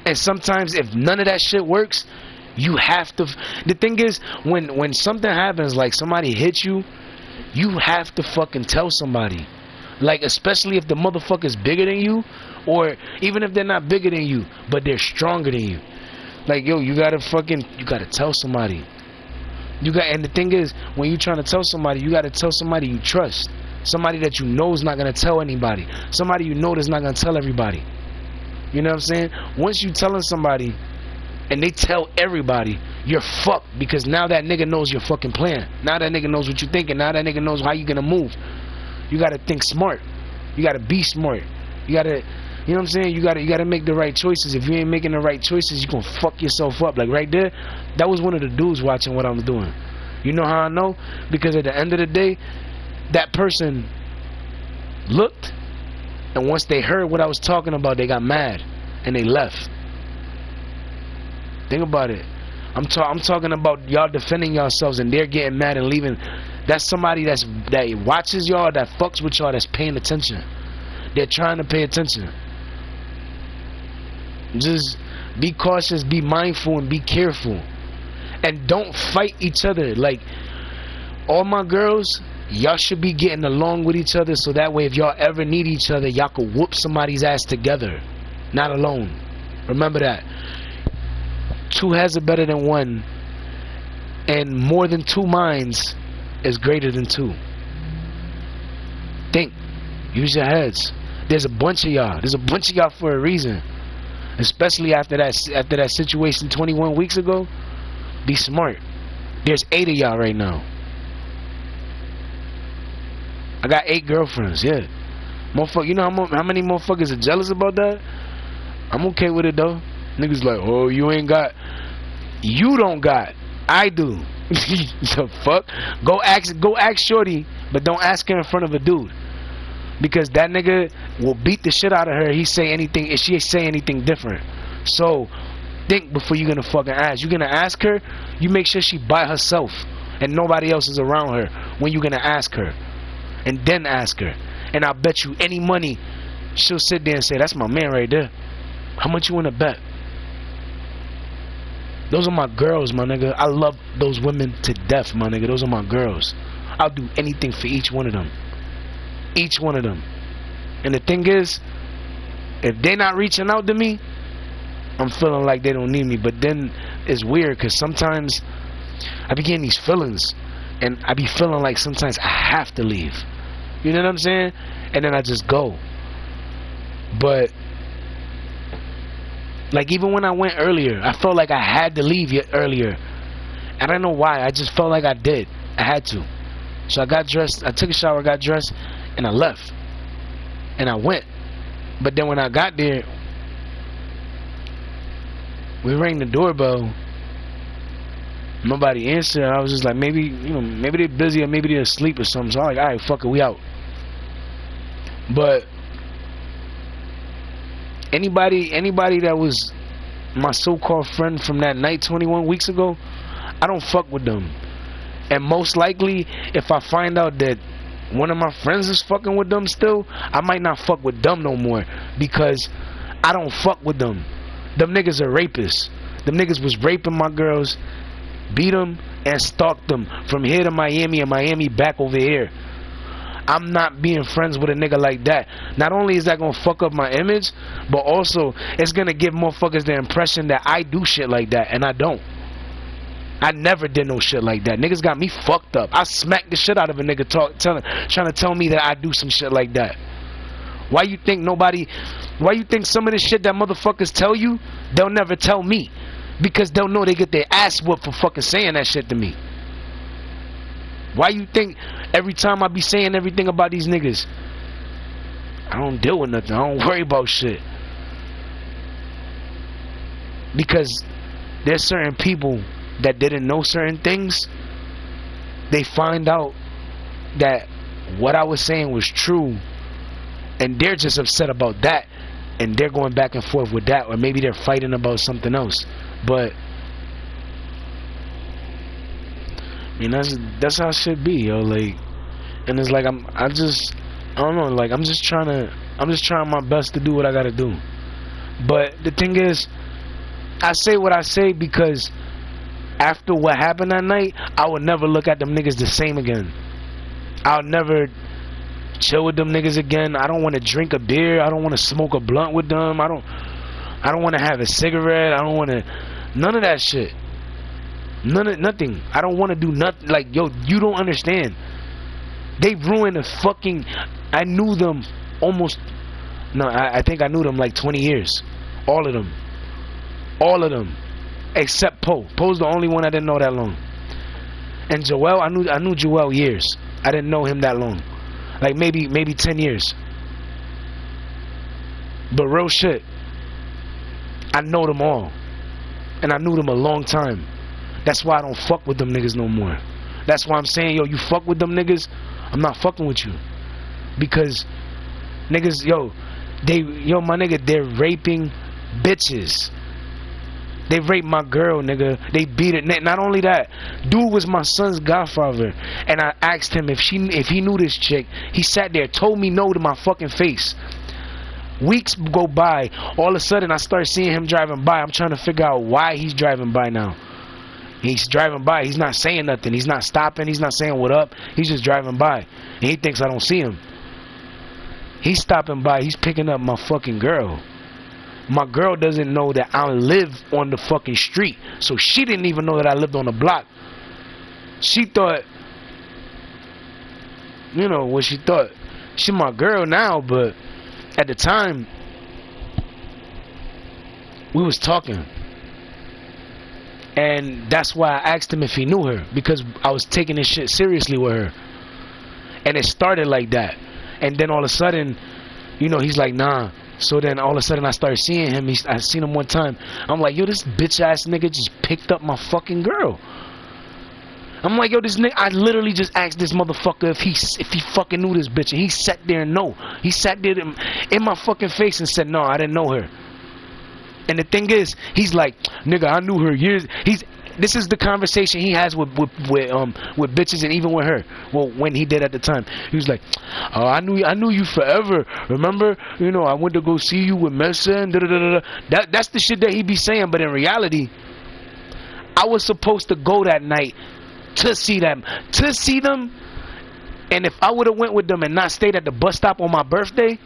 And sometimes if none of that shit works, you have to. The thing is, when something happens, like somebody hits you, you have to fucking tell somebody. Like, especially if the motherfucker's bigger than you, or even if they're not bigger than you, but they're stronger than you. Like, yo, you gotta tell somebody. And the thing is, when you're trying to tell somebody, you gotta tell somebody you trust. Somebody that you know is not gonna tell anybody. Somebody you know that's not gonna tell everybody. You know what I'm saying? Once you telling somebody and they tell everybody, you're fucked, because now that nigga knows your fucking plan. Now that nigga knows what you're thinking. Now that nigga knows how you gonna move. You gotta think smart. You gotta be smart. You gotta, you know what I'm saying? You gotta make the right choices. If you ain't making the right choices, you gonna fuck yourself up. Like right there, that was one of the dudes watching what I was doing. You know how I know? Because at the end of the day, that person looked, and once they heard what I was talking about, they got mad and they left. Think about it. I'm talking about y'all defending yourselves and they're getting mad and leaving. That's somebody that watches y'all, that fucks with y'all, that's paying attention. They're trying to pay attention. Just be cautious, be mindful, and be careful. And don't fight each other. Like, all my girls, y'all should be getting along with each other, so that way if y'all ever need each other, y'all could whoop somebody's ass together, not alone. Remember that. Two heads are better than one, and more than two minds is greater than two. Think. Use your heads. There's a bunch of y'all. There's a bunch of y'all for a reason. Especially after that situation 21 weeks ago. Be smart. There's 8 of y'all right now. I got 8 girlfriends, yeah. Motherfucker, you know how many motherfuckers are jealous about that? I'm okay with it though. Niggas like, oh, you ain't got. You don't got. I do. The fuck? Go ask Shorty, but don't ask her in front of a dude. Because that nigga will beat the shit out of her. If she say anything different. So think before you're gonna fucking ask. You're gonna ask her, you make sure she by herself and nobody else is around her when you're gonna ask her. And then ask her. And I bet you any money she'll sit there and say, that's my man right there. How much you wanna bet? Those are my girls, my nigga. I love those women to death, my nigga. Those are my girls. I'll do anything for each one of them. Each one of them. And the thing is, if they're not reaching out to me, I'm feeling like they don't need me. But then it's weird, because sometimes I be getting these feelings, and I be feeling like sometimes I have to leave. You know what I'm saying? And then I just go. But like, even when I went earlier, I felt like I had to leave earlier. I don't know why. I just felt like I did. I had to. So I got dressed. I took a shower, got dressed, and I left. And I went. But then when I got there, we rang the doorbell. Nobody answered. I was just like, maybe they're busy, or maybe they're asleep or something. So I'm like, alright, fuck it, we out. But anybody that was my so-called friend from that night 21 weeks ago, I don't fuck with them. And most likely, if I find out that one of my friends is fucking with them still, I might not fuck with them no more, because I don't fuck with them. Them niggas are rapists. Them niggas was raping my girls, beat them, and stalked them from here to Miami and Miami back over here. I'm not being friends with a nigga like that. Not only is that gonna fuck up my image, but also it's gonna give motherfuckers the impression that I do shit like that, and I don't. I never did no shit like that. Niggas got me fucked up. I smacked the shit out of a nigga trying to tell me that I do some shit like that. Why you think some of the shit that motherfuckers tell you, they'll never tell me? Because they'll know they get their ass whooped for fucking saying that shit to me. Why you think every time I be saying everything about these niggas, I don't deal with nothing, I don't worry about shit? Because there's certain people that didn't know certain things. They find out that what I was saying was true, and they're just upset about that, and they're going back and forth with that, or maybe they're fighting about something else. But I mean, that's how it should be, yo. Like, and it's like I don't know, like I'm just trying my best to do what I gotta do. But the thing is, I say what I say because after what happened that night, I would never look at them niggas the same again. I'll never chill with them niggas again. I don't want to drink a beer. I don't want to smoke a blunt with them. I don't want to have a cigarette. I don't want to, none of that shit. Nothing. I don't want to do nothing. Like, yo, you don't understand. They ruined the fucking, I knew them almost, no, I think I knew them like 20 years. All of them. All of them. Except Poe. Poe's the only one I didn't know that long. And Joel, I knew Joel years. I didn't know him that long. Like maybe 10 years. But real shit, I know them all. And I knew them a long time. That's why I don't fuck with them niggas no more. That's why I'm saying, yo, you fuck with them niggas, I'm not fucking with you. Because niggas, my nigga, they're raping bitches. They raped my girl, nigga. They beat it. Not only that, dude was my son's godfather. And I asked him if he knew this chick. He sat there, told me no to my fucking face. Weeks go by. All of a sudden, I start seeing him driving by. I'm trying to figure out why he's driving by now. He's driving by. He's not saying nothing. He's not stopping. He's not saying what up. He's just driving by. And he thinks I don't see him. He's stopping by. He's picking up my fucking girl. My girl doesn't know that I live on the fucking street. So she didn't even know that I lived on the block. She thought, you know what she thought. She my girl now, but at the time, we was talking. And that's why I asked him if he knew her. Because I was taking this shit seriously with her. And it started like that. And then all of a sudden, you know, he's like, nah. So then all of a sudden I started seeing him. I seen him one time. I'm like, yo, this bitch ass nigga just picked up my fucking girl. I'm like, yo, this nigga, I literally just asked this motherfucker if he fucking knew this bitch. And he sat there and no. He sat there in my fucking face and said, no, I didn't know her. And the thing is, he's like, nigga, I knew her years. This is the conversation he has with bitches and even with her. Well, when he did at the time, he was like, "Oh, I knew you forever. Remember, you know, I went to go see you with Psa and da da da da." That's the shit that he be saying. But in reality, I was supposed to go that night to see them, And if I would have went with them and not stayed at the bus stop on my birthday,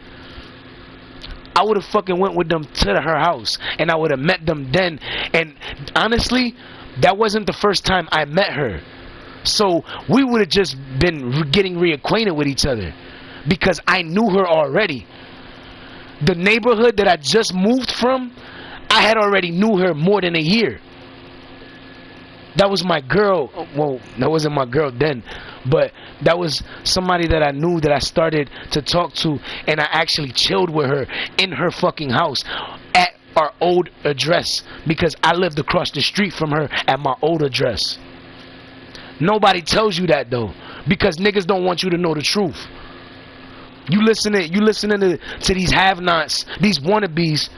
I would have fucking went with them to her house, and I would have met them then. And honestly, that wasn't the first time I met her. So we would have just been getting reacquainted with each other because I knew her already. The neighborhood that I just moved from, I had already knew her more than a year. That was my girl. Well, that wasn't my girl then, but that was somebody that I knew that I started to talk to, and I actually chilled with her in her fucking house at our old address because I lived across the street from her at my old address. Nobody tells you that though, because niggas don't want you to know the truth. You listening to these have-nots, these wannabes.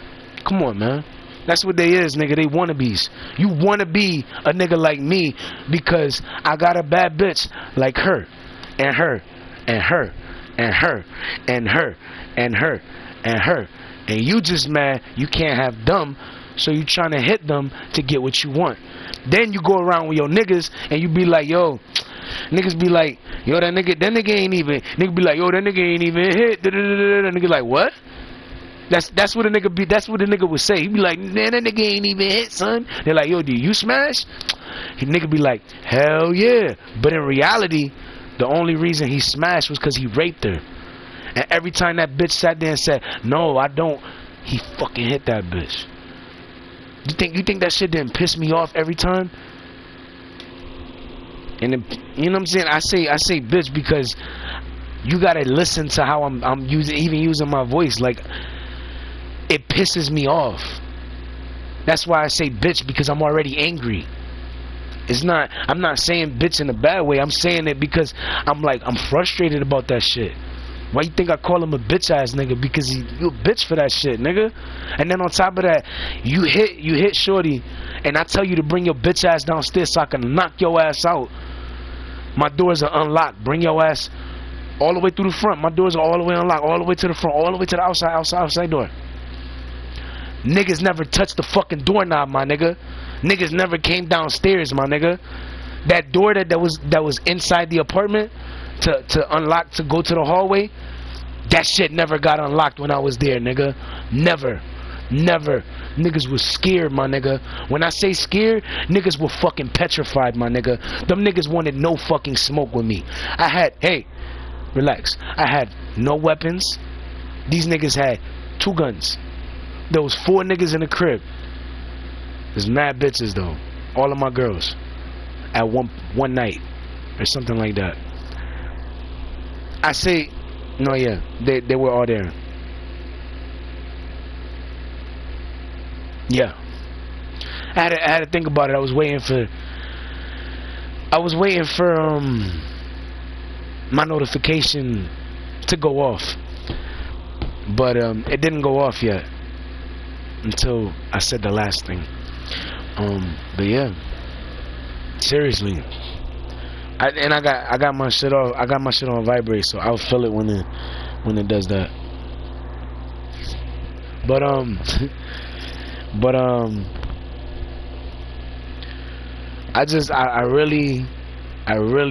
Come on, man. That's what they is, nigga. They wannabes. You wanna be a nigga like me because I got a bad bitch like her, and her, and her, and her, and her, and her, and her. And you just mad you can't have them, so you trying to hit them to get what you want. Then you go around with your niggas and you be like, yo, niggas be like, yo, that nigga ain't even. Nigga be like, yo, that nigga ain't even hit. Nigga like, what? That's what a nigga be. That's what a nigga would say. He be like, man, that nigga ain't even hit, son. They're like, yo, do you smash? He nigga be like, hell yeah. But in reality, the only reason he smashed was because he raped her. And every time that bitch sat there and said, no, I don't, he fucking hit that bitch. You think that shit didn't piss me off every time? And then, you know what I'm saying? I say bitch because you gotta listen to how I'm using my voice. Like, it pisses me off. That's why I say bitch, because I'm already angry. I'm not saying bitch in a bad way. I'm saying it because I'm frustrated about that shit. Why you think I call him a bitch ass nigga? Because you a bitch for that shit, nigga. And then on top of that, you hit shorty, and I tell you to bring your bitch ass downstairs so I can knock your ass out. My doors are unlocked. Bring your ass all the way through the front. My doors are all the way unlocked, all the way to the front, all the way to the outside door. Niggas never touched the fucking doorknob, my nigga. Niggas never came downstairs, my nigga. That door that was inside the apartment to unlock to go to the hallway, that shit never got unlocked when I was there, nigga. Never. Niggas was scared, my nigga. When I say scared, niggas were fucking petrified, my nigga. Them niggas wanted no fucking smoke with me. Hey, relax. I had no weapons. These niggas had 2 guns. There was 4 niggas in the crib. There's mad bitches though. All of my girls. At one night. Or something like that. I say, no, yeah. They were all there. Yeah. I had to think about it. I was waiting for my notification to go off. But it didn't go off yet until I said the last thing. But yeah. Seriously. I got my shit off. I got my shit on vibrate, so I'll feel it when it does that. But I really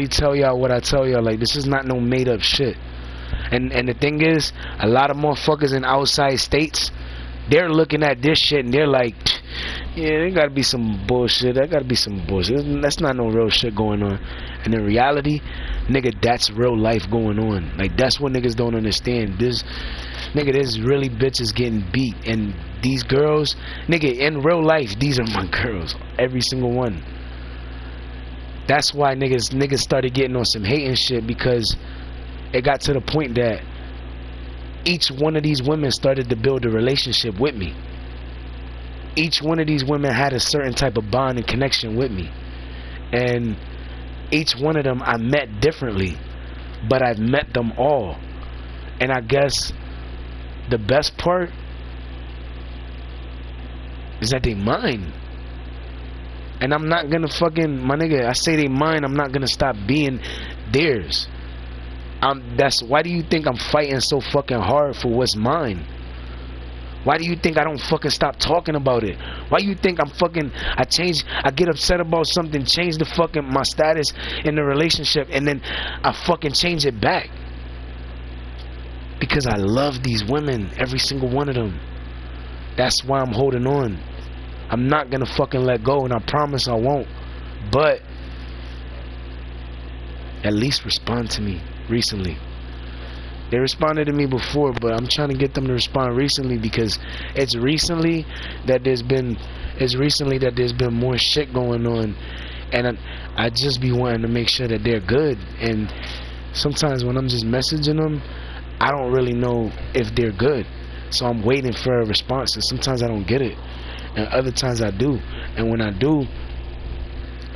tell y'all what I tell y'all. Like, this is not no made up shit. And the thing is, a lot of motherfuckers in outside states, they're looking at this shit and they're like, yeah, there gotta be some bullshit. That gotta be some bullshit. That's not no real shit going on. And in reality, nigga, that's real life going on. Like, that's what niggas don't understand. There's really bitches getting beat. And these girls, nigga, in real life, these are my girls. Every single one. That's why niggas started getting on some hating shit, because it got to the point that each one of these women started to build a relationship with me. Each one of these women had a certain type of bond and connection with me. And each one of them I met differently, but I've met them all. And I guess the best part is that they mine. And I'm not gonna fucking, my nigga, I say they mine, I'm not gonna stop being theirs. Why do you think I'm fighting so fucking hard for what's mine? Why do you think I don't fucking stop talking about it? Why you think I get upset about something, change the fucking my status in the relationship, and then I fucking change it back? Because I love these women, every single one of them. That's why I'm holding on. I'm not gonna fucking let go, and I promise I won't. But at least respond to me recently. They responded to me before, but I'm trying to get them to respond recently, because it's recently that there's been more shit going on, and I just be wanting to make sure that they're good. And sometimes when I'm just messaging them, I don't really know if they're good, so I'm waiting for a response. And sometimes I don't get it, and other times I do. And when I do,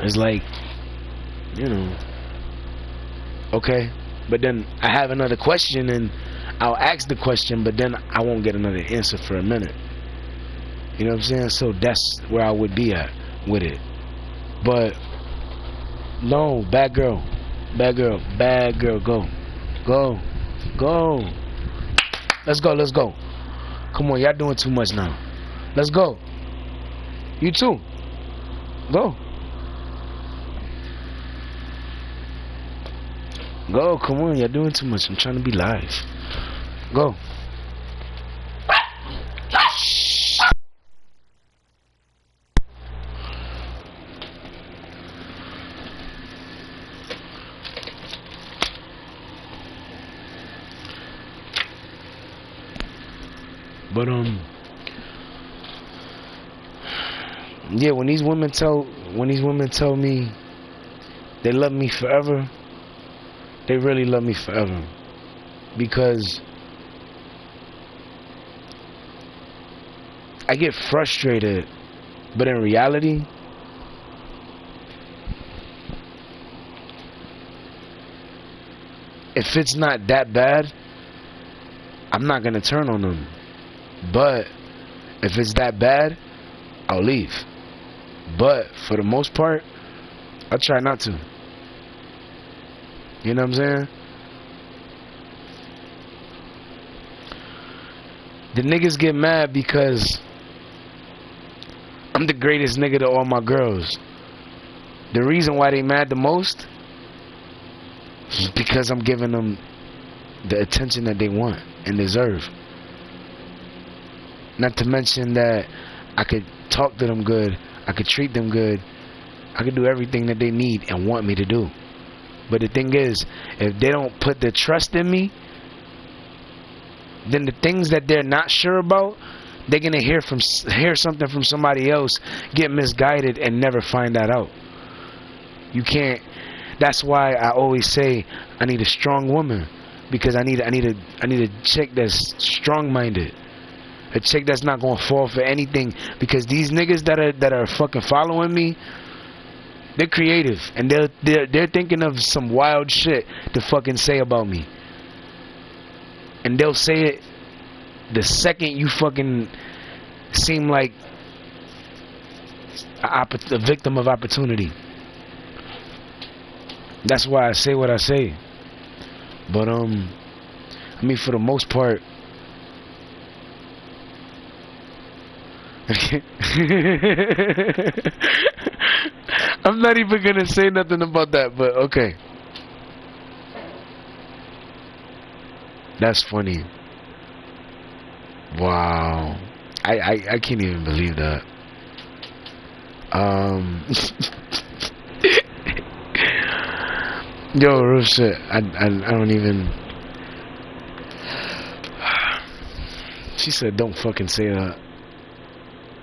it's like, you know, okay. But then I have another question, and I'll ask the question, but then I won't get another answer for a minute. You know what I'm saying? So that's where I would be at with it. But no, bad girl, go. Let's go. Come on, y'all doing too much now. Let's go. You too. Go. Go, come on, you're doing too much. I'm trying to be live. Go. But yeah, when these women tell me they love me forever, they really love me forever. Because I get frustrated, but in reality, if it's not that bad, I'm not gonna turn on them. But if it's that bad, I'll leave. But for the most part, I try not to. You know what I'm saying? The niggas get mad because I'm the greatest nigga to all my girls. The reason why they mad the most is because I'm giving them the attention that they want and deserve. Not to mention that I could talk to them good, I could treat them good, I could do everything that they need and want me to do. But the thing is, if they don't put the trust in me, then the things that they're not sure about, they're gonna hear something from somebody else, get misguided, and never find that out. You can't. That's why I always say I need a strong woman, because I need a chick that's strong-minded, a chick that's not gonna fall for anything. Because these niggas that are fucking following me, they're creative and they're thinking of some wild shit to fucking say about me, and they'll say it the second you fucking seem like a victim of opportunity. That's why I say what I say. But I mean, for the most part, I'm not even gonna say nothing about that, but okay. That's funny. Wow. I can't even believe that. Yo, real shit. I don't even. She said, "Don't fucking say that.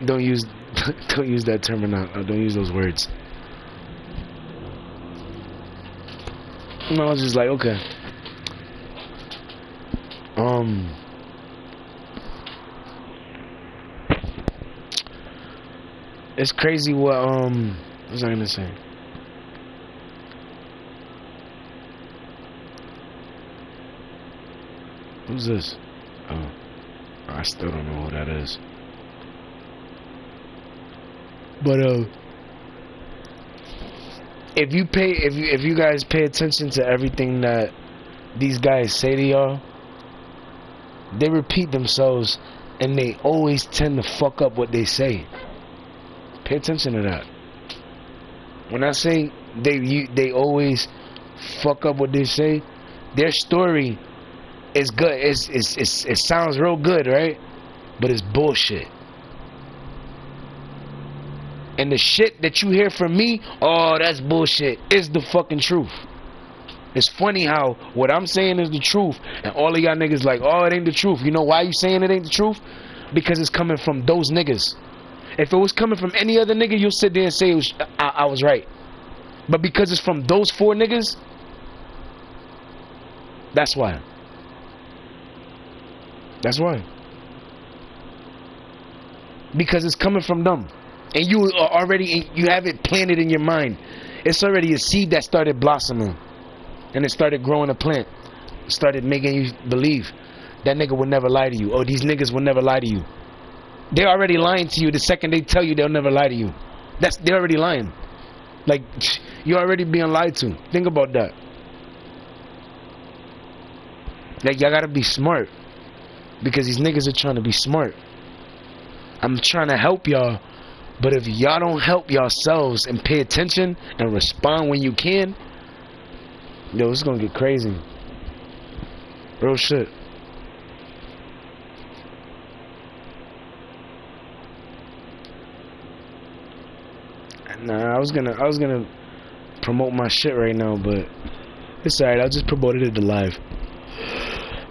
Don't use that terminology. Don't use those words." And I was just like, okay. It's crazy what what was I gonna say? Who's this? Oh, I still don't know who that is. But if you guys pay attention to everything that these guys say to y'all, they repeat themselves, and they always tend to fuck up what they say. Pay attention to that. When I say they always fuck up what they say, their story is good. It sounds real good, right? But it's bullshit. And the shit that you hear from me, oh, that's bullshit, is the fucking truth. It's funny how what I'm saying is the truth, and all of y'all niggas like, oh, it ain't the truth. You know why you saying it ain't the truth? Because it's coming from those niggas. If it was coming from any other nigga, you'll sit there and say I was right. But because it's from those four niggas, that's why. That's why. Because it's coming from them. And you are already, you have it planted in your mind. It's already a seed that started blossoming. And it started growing a plant. It started making you believe that nigga will never lie to you. Or these niggas will never lie to you. They're already lying to you the second they tell you they'll never lie to you. They're already lying. Like, you're already being lied to. Think about that. Like, y'all gotta be smart. Because these niggas are trying to be smart. I'm trying to help y'all. But if y'all don't help yourselves and pay attention and respond when you can, yo, it's gonna get crazy. Real shit. Nah, I was gonna promote my shit right now, but it's alright. I'll just promote it live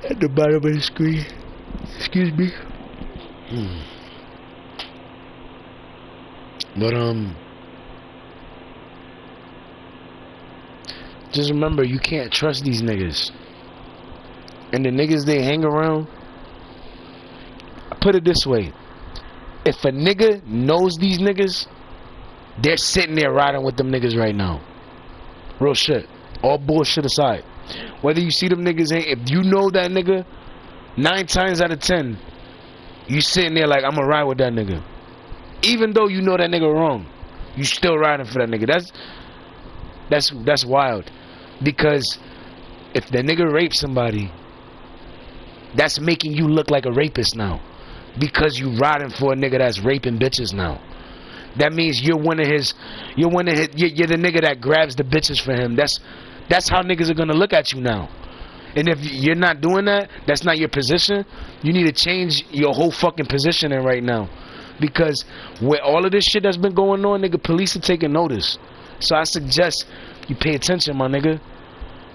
at the bottom of the screen. Excuse me. But just remember, you can't trust these niggas. And the niggas they hang around, put it this way, if a nigga knows these niggas, they're sitting there riding with them niggas right now. Real shit. All bullshit aside. Whether you see them niggas, if you know that nigga, 9 times out of 10, you sitting there like, I'm gonna ride with that nigga. Even though you know that nigga wrong, you still riding for that nigga. That's wild. Because if the nigga rapes somebody, that's making you look like a rapist now. Because you riding for a nigga that's raping bitches now. that means you're one of his, you're the nigga that grabs the bitches for him. That's how niggas are gonna look at you now. And if you're not doing that, that's not your position. You need to change your whole fucking positioning right now, because with all of this shit that's been going on, nigga, police are taking notice. So I suggest you pay attention, my nigga,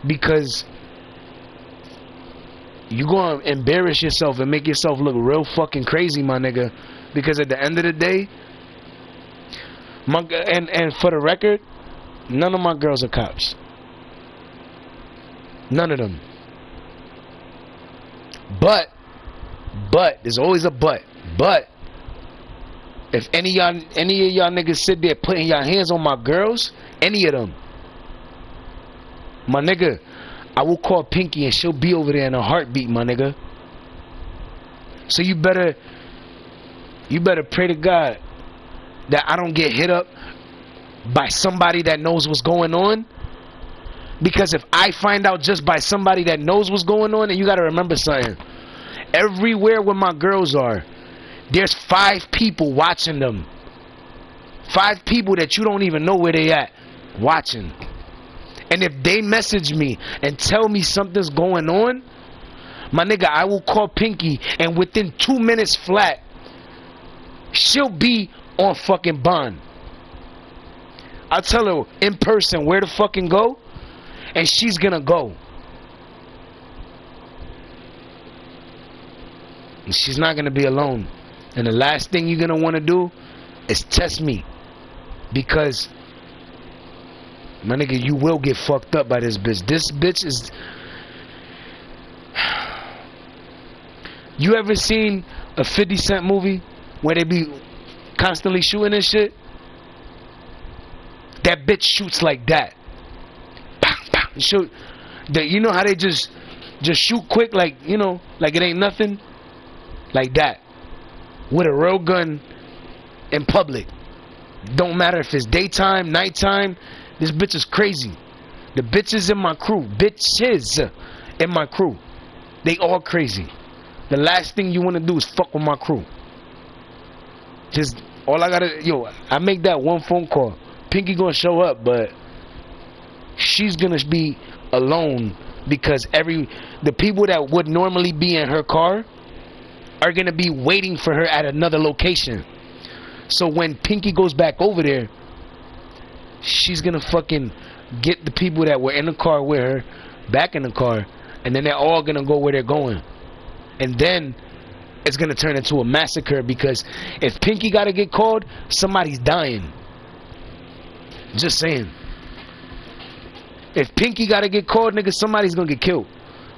because you gonna embarrass yourself and make yourself look real fucking crazy, my nigga. Because at the end of the day, and for the record, none of my girls are cops. None of them. But there's always a but. But if any of y'all niggas sit there putting y'all hands on my girls, any of them, my nigga, I will call Pinky and she'll be over there in a heartbeat, my nigga. So you better pray to God that I don't get hit up by somebody that knows what's going on. Because if I find out just by somebody that knows what's going on, and you gotta remember something, everywhere where my girls are, there's 5 people watching them. 5 people that you don't even know where they at watching. And if they message me and tell me something's going on, my nigga, I will call Pinky, and within 2 minutes flat, she'll be on fucking bond. I'll tell her in person where to fucking go, and she's gonna go. And she's not gonna be alone. And the last thing you're gonna want to do is test me, because my nigga, you will get fucked up by this bitch. This bitch is... You ever seen a 50 Cent movie where they be constantly shooting and shit? That bitch shoots like that. Shoot. You know how they just shoot quick, like, you know, like it ain't nothing? Like that. With a real gun in public. Don't matter if it's daytime, nighttime. This bitch is crazy. The bitches in my crew, bitches in my crew, they all crazy. The last thing you want to do is fuck with my crew. Just all I gotta, I make that one phone call. Pinky gonna show up, but she's gonna be alone, because the people that would normally be in her car are gonna be waiting for her at another location. So when Pinky goes back over there, she's gonna fucking get the people that were in the car with her back in the car, and then they're all gonna go where they're going. And then it's gonna turn into a massacre, because if Pinky gotta get called, somebody's dying. Just saying. If Pinky gotta get called, nigga, somebody's gonna get killed.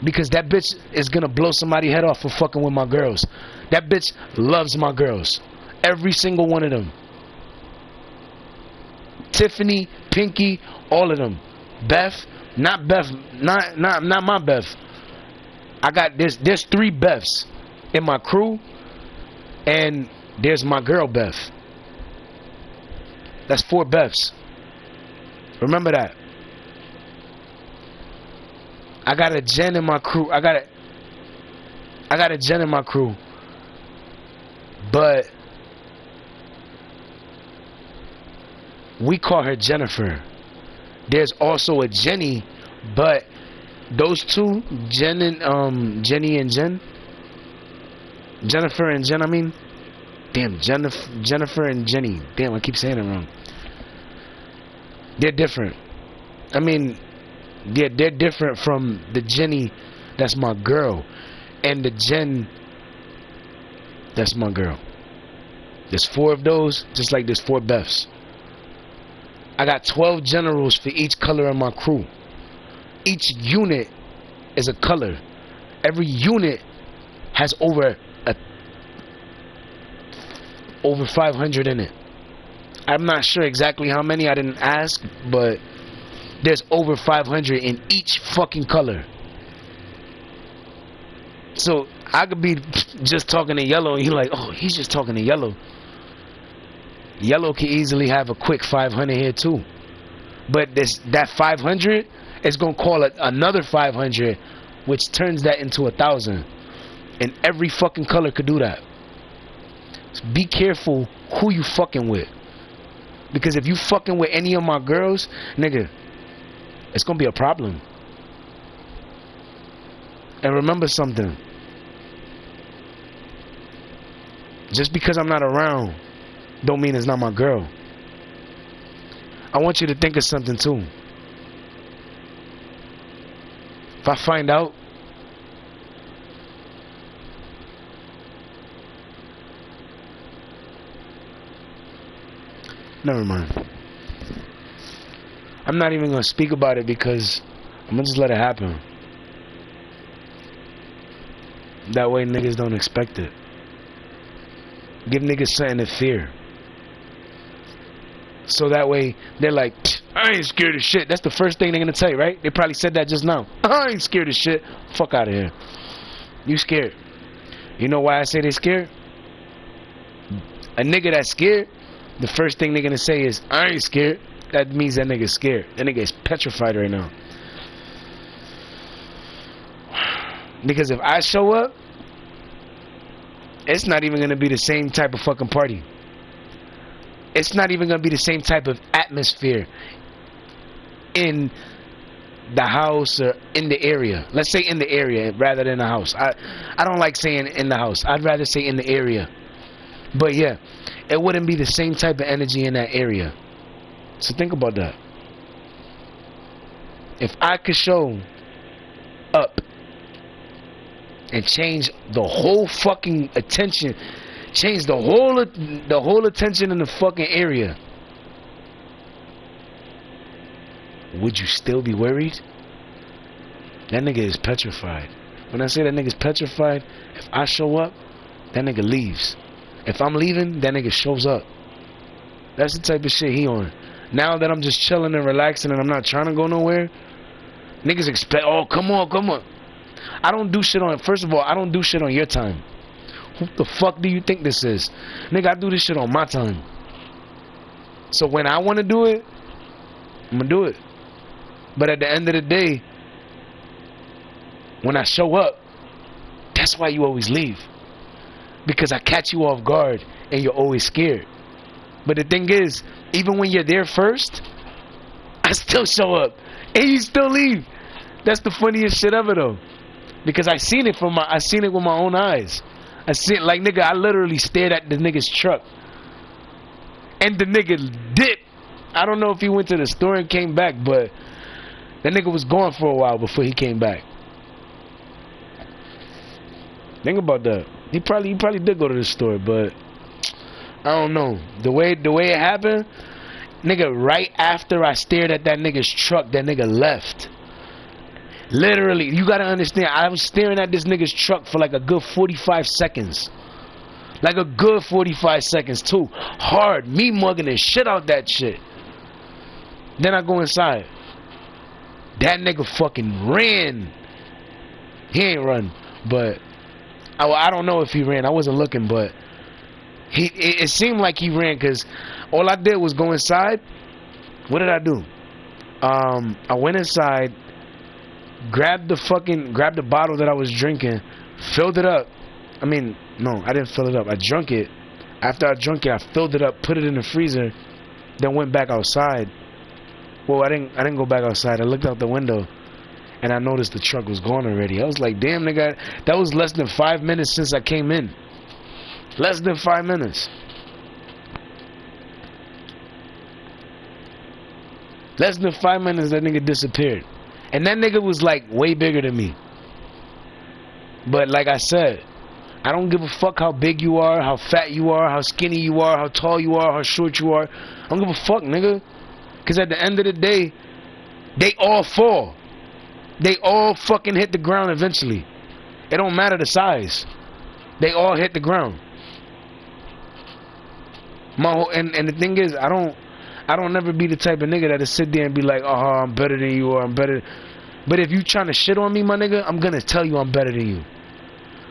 Because that bitch is gonna blow somebody's head off for fucking with my girls. That bitch loves my girls. Every single one of them. Tiffany, Pinky, all of them. Beth, not my Beth. I got there's 3 Beths in my crew, and there's my girl Beth. That's 4 Beths. Remember that. I got a Jen in my crew. I got a Jen in my crew. But we call her Jennifer. There's also a Jenny, but those two, Jenny and Jen, Jennifer and Jen, I mean, damn, Jennifer and Jenny, damn, I keep saying it wrong. They're different. I mean, they're different from the Jenny that's my girl, and the Jen that's my girl. There's 4 of those, just like there's 4 Beths. I got 12 generals for each color of my crew. Each unit is a color. Every unit has over 500 in it. I'm not sure exactly how many, I didn't ask, but there's over 500 in each fucking color. So I could be just talking to yellow and you're like, oh, he's just talking to yellow. Yellow can easily have a quick 500 here too. But that 500 is going to call it another 500, which turns that into 1,000. And every fucking color could do that. So be careful who you fucking with. Because if you fucking with any of my girls, nigga, it's gonna be a problem. And remember something. Just because I'm not around, don't mean it's not my girl. I want you to think of something too. If I find out never mind. I'm not even gonna speak about it because I'm gonna just let it happen. That way niggas don't expect it. Give niggas something to fear. So that way they're like, I ain't scared of shit. That's the first thing they're gonna tell you, right? They probably said that just now. I ain't scared of shit. Fuck out of here. You scared. You know why I say they scared? A nigga that's scared, the first thing they're gonna say is, I ain't scared. That means that nigga's scared. That nigga is petrified right now. Because if I show up, it's not even gonna be the same type of fucking party. It's not even gonna be the same type of atmosphere in the house or in the area. Let's say in the area rather than the house. I don't like saying in the house. I'd rather say in the area. But yeah, it wouldn't be the same type of energy in that area. So think about that. If I could show up and change the whole fucking attention, change the whole attention in the fucking area, would you still be worried? That nigga is petrified. When I say that nigga's petrified, if I show up, that nigga leaves. If I'm leaving, that nigga shows up. That's the type of shit he on. Now that I'm just chilling and relaxing and I'm not trying to go nowhere, niggas expect, oh, come on, come on. I don't do shit on, first of all, I don't do shit on your time. Who the fuck do you think this is? Nigga, I do this shit on my time. So when I want to do it, I'm gonna do it. But at the end of the day, when I show up, that's why you always leave. Because I catch you off guard and you're always scared. But the thing is, even when you're there first, I still show up and you still leave. That's the funniest shit ever though. Because I seen it with my own eyes. I seen, like, nigga, I literally stared at the nigga's truck. And the nigga dipped. I don't know if he went to the store and came back, but that nigga was gone for a while before he came back. Think about that. He probably did go to the store, but I don't know. The way it happened, nigga, right after I stared at that nigga's truck, that nigga left. Literally, you gotta understand, I was staring at this nigga's truck for like a good 45 seconds. Like a good 45 seconds too. Hard, me mugging the shit out that shit. Then I go inside. That nigga fucking ran. He ain't run, but I don't know if he ran. I wasn't looking, but it seemed like he ran, because all I did was go inside. What did I do? I went inside, grabbed the bottle that I was drinking, filled it up. I mean, no, I didn't fill it up. I drank it. After I drank it, I filled it up, put it in the freezer, then went back outside. Well, I didn't go back outside. I looked out the window, and I noticed the truck was gone already. I was like, damn, nigga, that was less than 5 minutes since I came in. Less than 5 minutes. Less than 5 minutes, that nigga disappeared. And that nigga was like way bigger than me. But like I said, I don't give a fuck how big you are, how fat you are, how skinny you are, how tall you are, how short you are. I don't give a fuck, nigga. Because at the end of the day, they all fall. They all fucking hit the ground eventually. It don't matter the size. They all hit the ground. And the thing is, I don't never be the type of nigga that'll sit there and be like, oh, I'm better than you, or I'm better. But if you trying to shit on me, my nigga, I'm gonna tell you I'm better than you.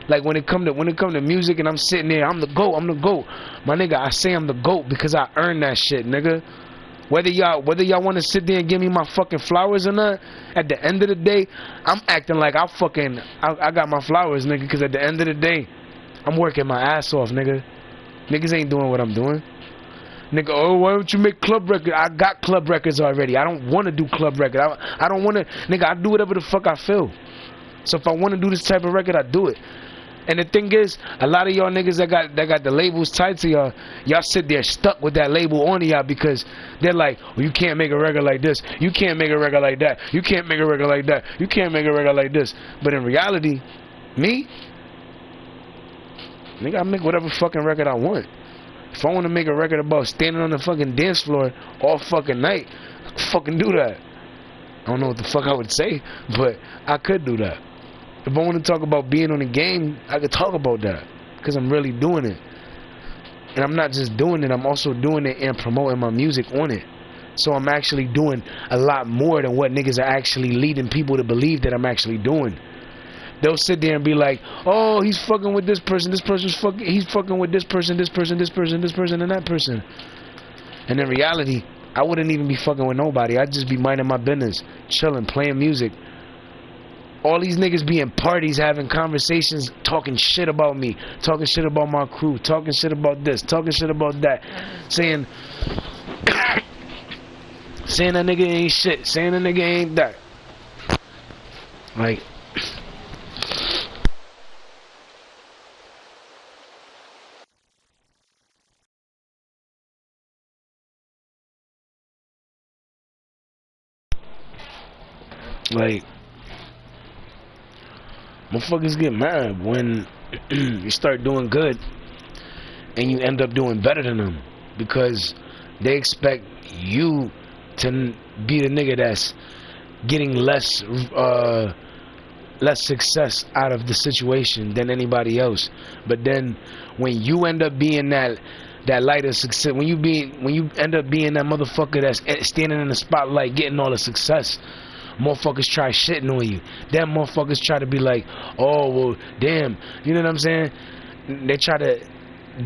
Like when it come to music and I'm sitting there, I'm the GOAT. My nigga, I say I'm the GOAT because I earned that shit, nigga. Whether y'all want to sit there and give me my fucking flowers or not, at the end of the day, I'm acting like I got my flowers, nigga, because at the end of the day, I'm working my ass off, nigga. Niggas ain't doing what I'm doing. Nigga, oh, why don't you make club records? I got club records already. I don't want to do club records. I don't want to, nigga, I do whatever the fuck I feel. So if I want to do this type of record, I do it. And the thing is, a lot of y'all niggas that got the labels tied to y'all sit there stuck with that label on y'all because they're like, well, you can't make a record like this. You can't make a record like that. You can't make a record like that. You can't make a record like this. But in reality, me, nigga, I make whatever fucking record I want. If I want to make a record about standing on the fucking dance floor all fucking night, I could fucking do that. I don't know what the fuck I would say, but I could do that. If I want to talk about being on the game, I could talk about that because I'm really doing it. And I'm not just doing it, I'm also doing it and promoting my music on it. So I'm actually doing a lot more than what niggas are actually leading people to believe that I'm actually doing. They'll sit there and be like, oh, he's fucking with this person, he's fucking with this person, and that person. And in reality, I wouldn't even be fucking with nobody. I'd just be minding my business, chilling, playing music. All these niggas be in parties, having conversations, talking shit about me, talking shit about my crew, talking shit about this, talking shit about that, saying saying that nigga ain't shit, saying that nigga ain't that. Like, motherfuckers get mad when you start doing good and you end up doing better than them because they expect you to be the nigga that's getting less success out of the situation than anybody else. But then when you end up being that light of success, when you end up being that motherfucker that's standing in the spotlight getting all the success, motherfuckers try shitting on you. Them motherfuckers try to be like, oh, well, damn, you know what I'm saying? They try to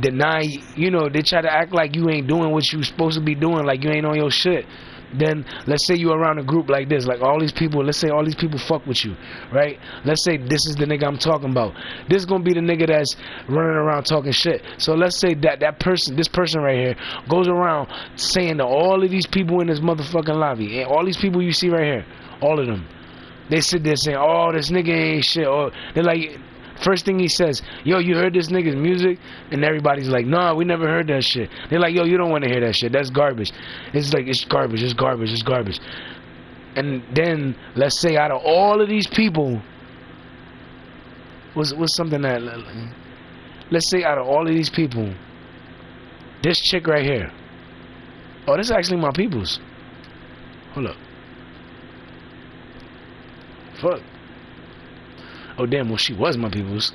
deny, you know, they try to act like you ain't doing what you supposed to be doing, like you ain't on your shit. Then let's say you around a group like this, like all these people, let's say all these people fuck with you, right? Let's say this is the nigga I'm talking about. This is gonna be the nigga that's running around talking shit. So let's say this person right here goes around saying to all of these people in this motherfucking lobby, and all these people you see right here, all of them, they sit there saying, oh, this nigga ain't shit. Or they're like, first thing he says, yo, you heard this nigga's music? And everybody's like, nah, we never heard that shit. They're like, yo, you don't want to hear that shit. That's garbage. It's like, it's garbage, it's garbage, it's garbage. And then, let's say out of all of these people, what's something that, let's say out of all of these people, this chick right here, oh, this is actually my people's. Hold up. Fuck. Oh damn, well she was my people's.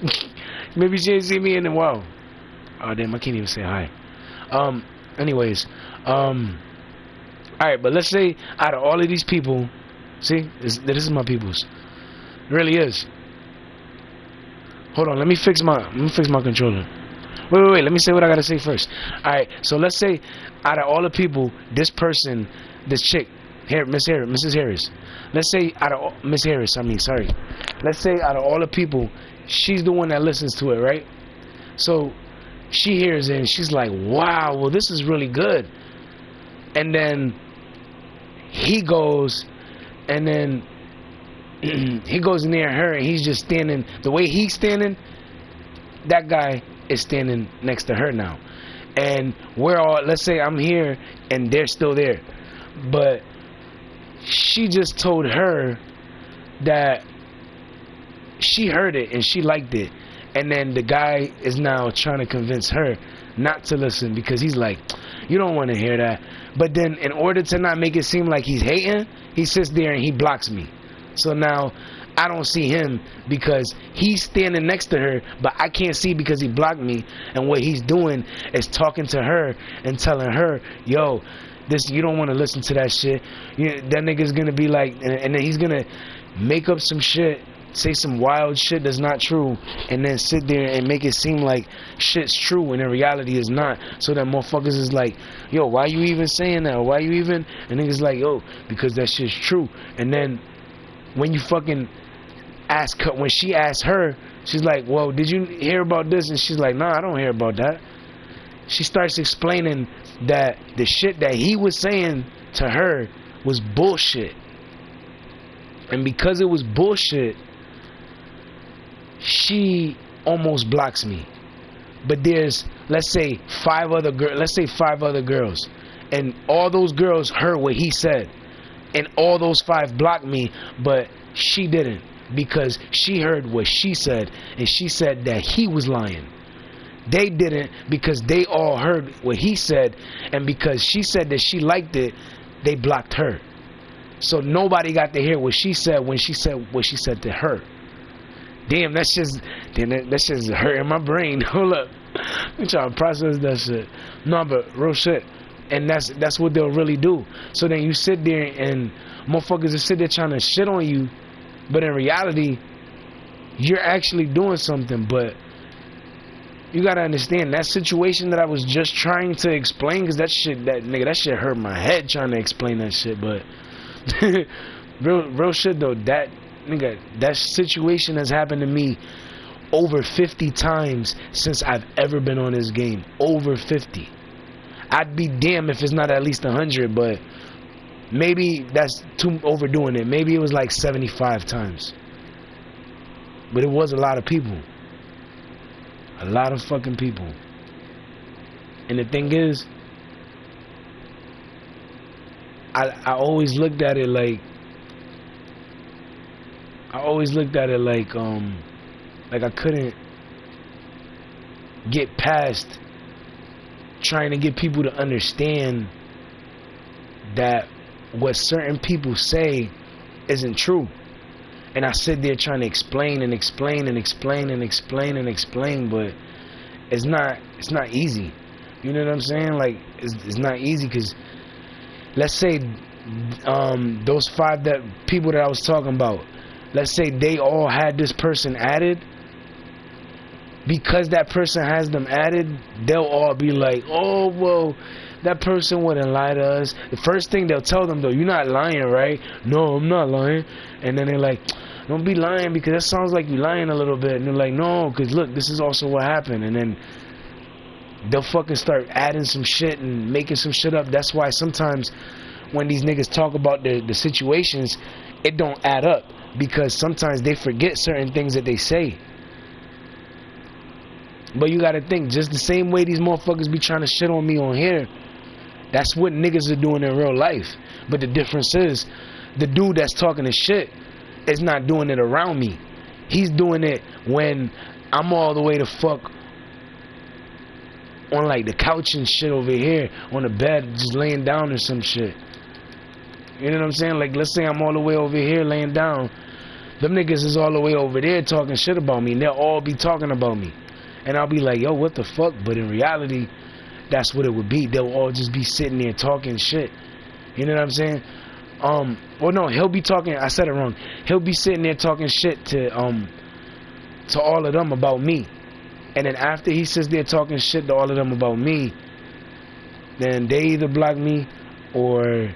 Maybe she didn't see me in a while. Oh damn, I can't even say hi. Anyways, alright, but let's say out of all of these people, see, this is my people's. It really is. Hold on, let me fix my controller. Wait, let me say what I gotta say first. Alright, so let's say out of all the people, this person, this chick, here, Mrs. Harris. Let's say out of Miss Harris, sorry. Let's say out of all the people, she's the one that listens to it, right? So she hears it and she's like, wow, well, this is really good. And then he goes, and then he goes near her and he's just standing. The way he's standing, that guy is standing next to her now. And we're all, let's say I'm here and they're still there. But she just told her that she heard it and she liked it, and then the guy is now trying to convince her not to listen because he's like, you don't want to hear that. But then in order to not make it seem like he's hating, he sits there and he blocks me. So now I don't see him because he's standing next to her, but I can't see because he blocked me. And what he's doing is talking to her and telling her, yo, this, you don't want to listen to that shit. That nigga's gonna be like, and then he's gonna make up some shit, say some wild shit that's not true, and then sit there and make it seem like shit's true when in reality it's not. So that motherfuckers is like, yo, why you even saying that? Why you even? And niggas like, yo, because that shit's true. And then when you fucking ask her, when she asks her, she's like, well, did you hear about this? And she's like, nah, I don't hear about that. she starts explaining that the shit that he was saying to her was bullshit. And because it was bullshit, she almost blocks me. But there's, let's say 5 other girls, and all those girls heard what he said, and all those 5 blocked me, but she didn't, because she heard what she said, and she said that he was lying. They didn't, because they all heard what he said, and because she said that she liked it, they blocked her. So nobody got to hear what she said when she said what she said to her. Damn, that's just hurting my brain. Hold up, I'm trying to process that shit. No, but real shit. And that's what they'll really do. So then you sit there and motherfuckers just sit there trying to shit on you, but in reality, you're actually doing something. But you gotta understand that situation that I was just trying to explain, because that shit hurt my head trying to explain that shit. But real shit though, that situation has happened to me over 50 times since I've ever been on this game. Over 50. I'd be damned if it's not at least 100, but maybe that's too overdoing it. Maybe it was like 75 times. But it was a lot of people. A lot of fucking people. And the thing is, I always looked at it like I couldn't get past trying to get people to understand that what certain people say isn't true. And I sit there trying to explain, but it's not easy. You know what I'm saying? Like, it's not easy, because let's say those 5 people that I was talking about, let's say they all had this person added. Because that person has them added, they'll all be like, oh, well, that person wouldn't lie to us. The first thing they'll tell them, though, you're not lying, right? No, I'm not lying. And then they're like, don't be lying, because that sounds like you're lying a little bit. And they're like, no, because look, this is also what happened. And then they'll fucking start adding some shit and making some shit up. That's why sometimes when these niggas talk about the situations, it don't add up, because sometimes they forget certain things that they say. But you gotta think, just the same way these motherfuckers be trying to shit on me on here, that's what niggas are doing in real life. But the difference is, the dude that's talking the shit is not doing it around me. He's doing it when I'm all the way the fuck on like the couch and shit over here, on the bed, just laying down or some shit. You know what I'm saying? Like, let's say I'm all the way over here laying down. Them niggas is all the way over there talking shit about me, and they'll all be talking about me. And I'll be like, yo, what the fuck? But in reality, that's what it would be. They'll all just be sitting there talking shit. You know what I'm saying? Well, no, he'll be talking, I said it wrong. He'll be sitting there talking shit to all of them about me. And then after he sits there talking shit to all of them about me, then they either block me, or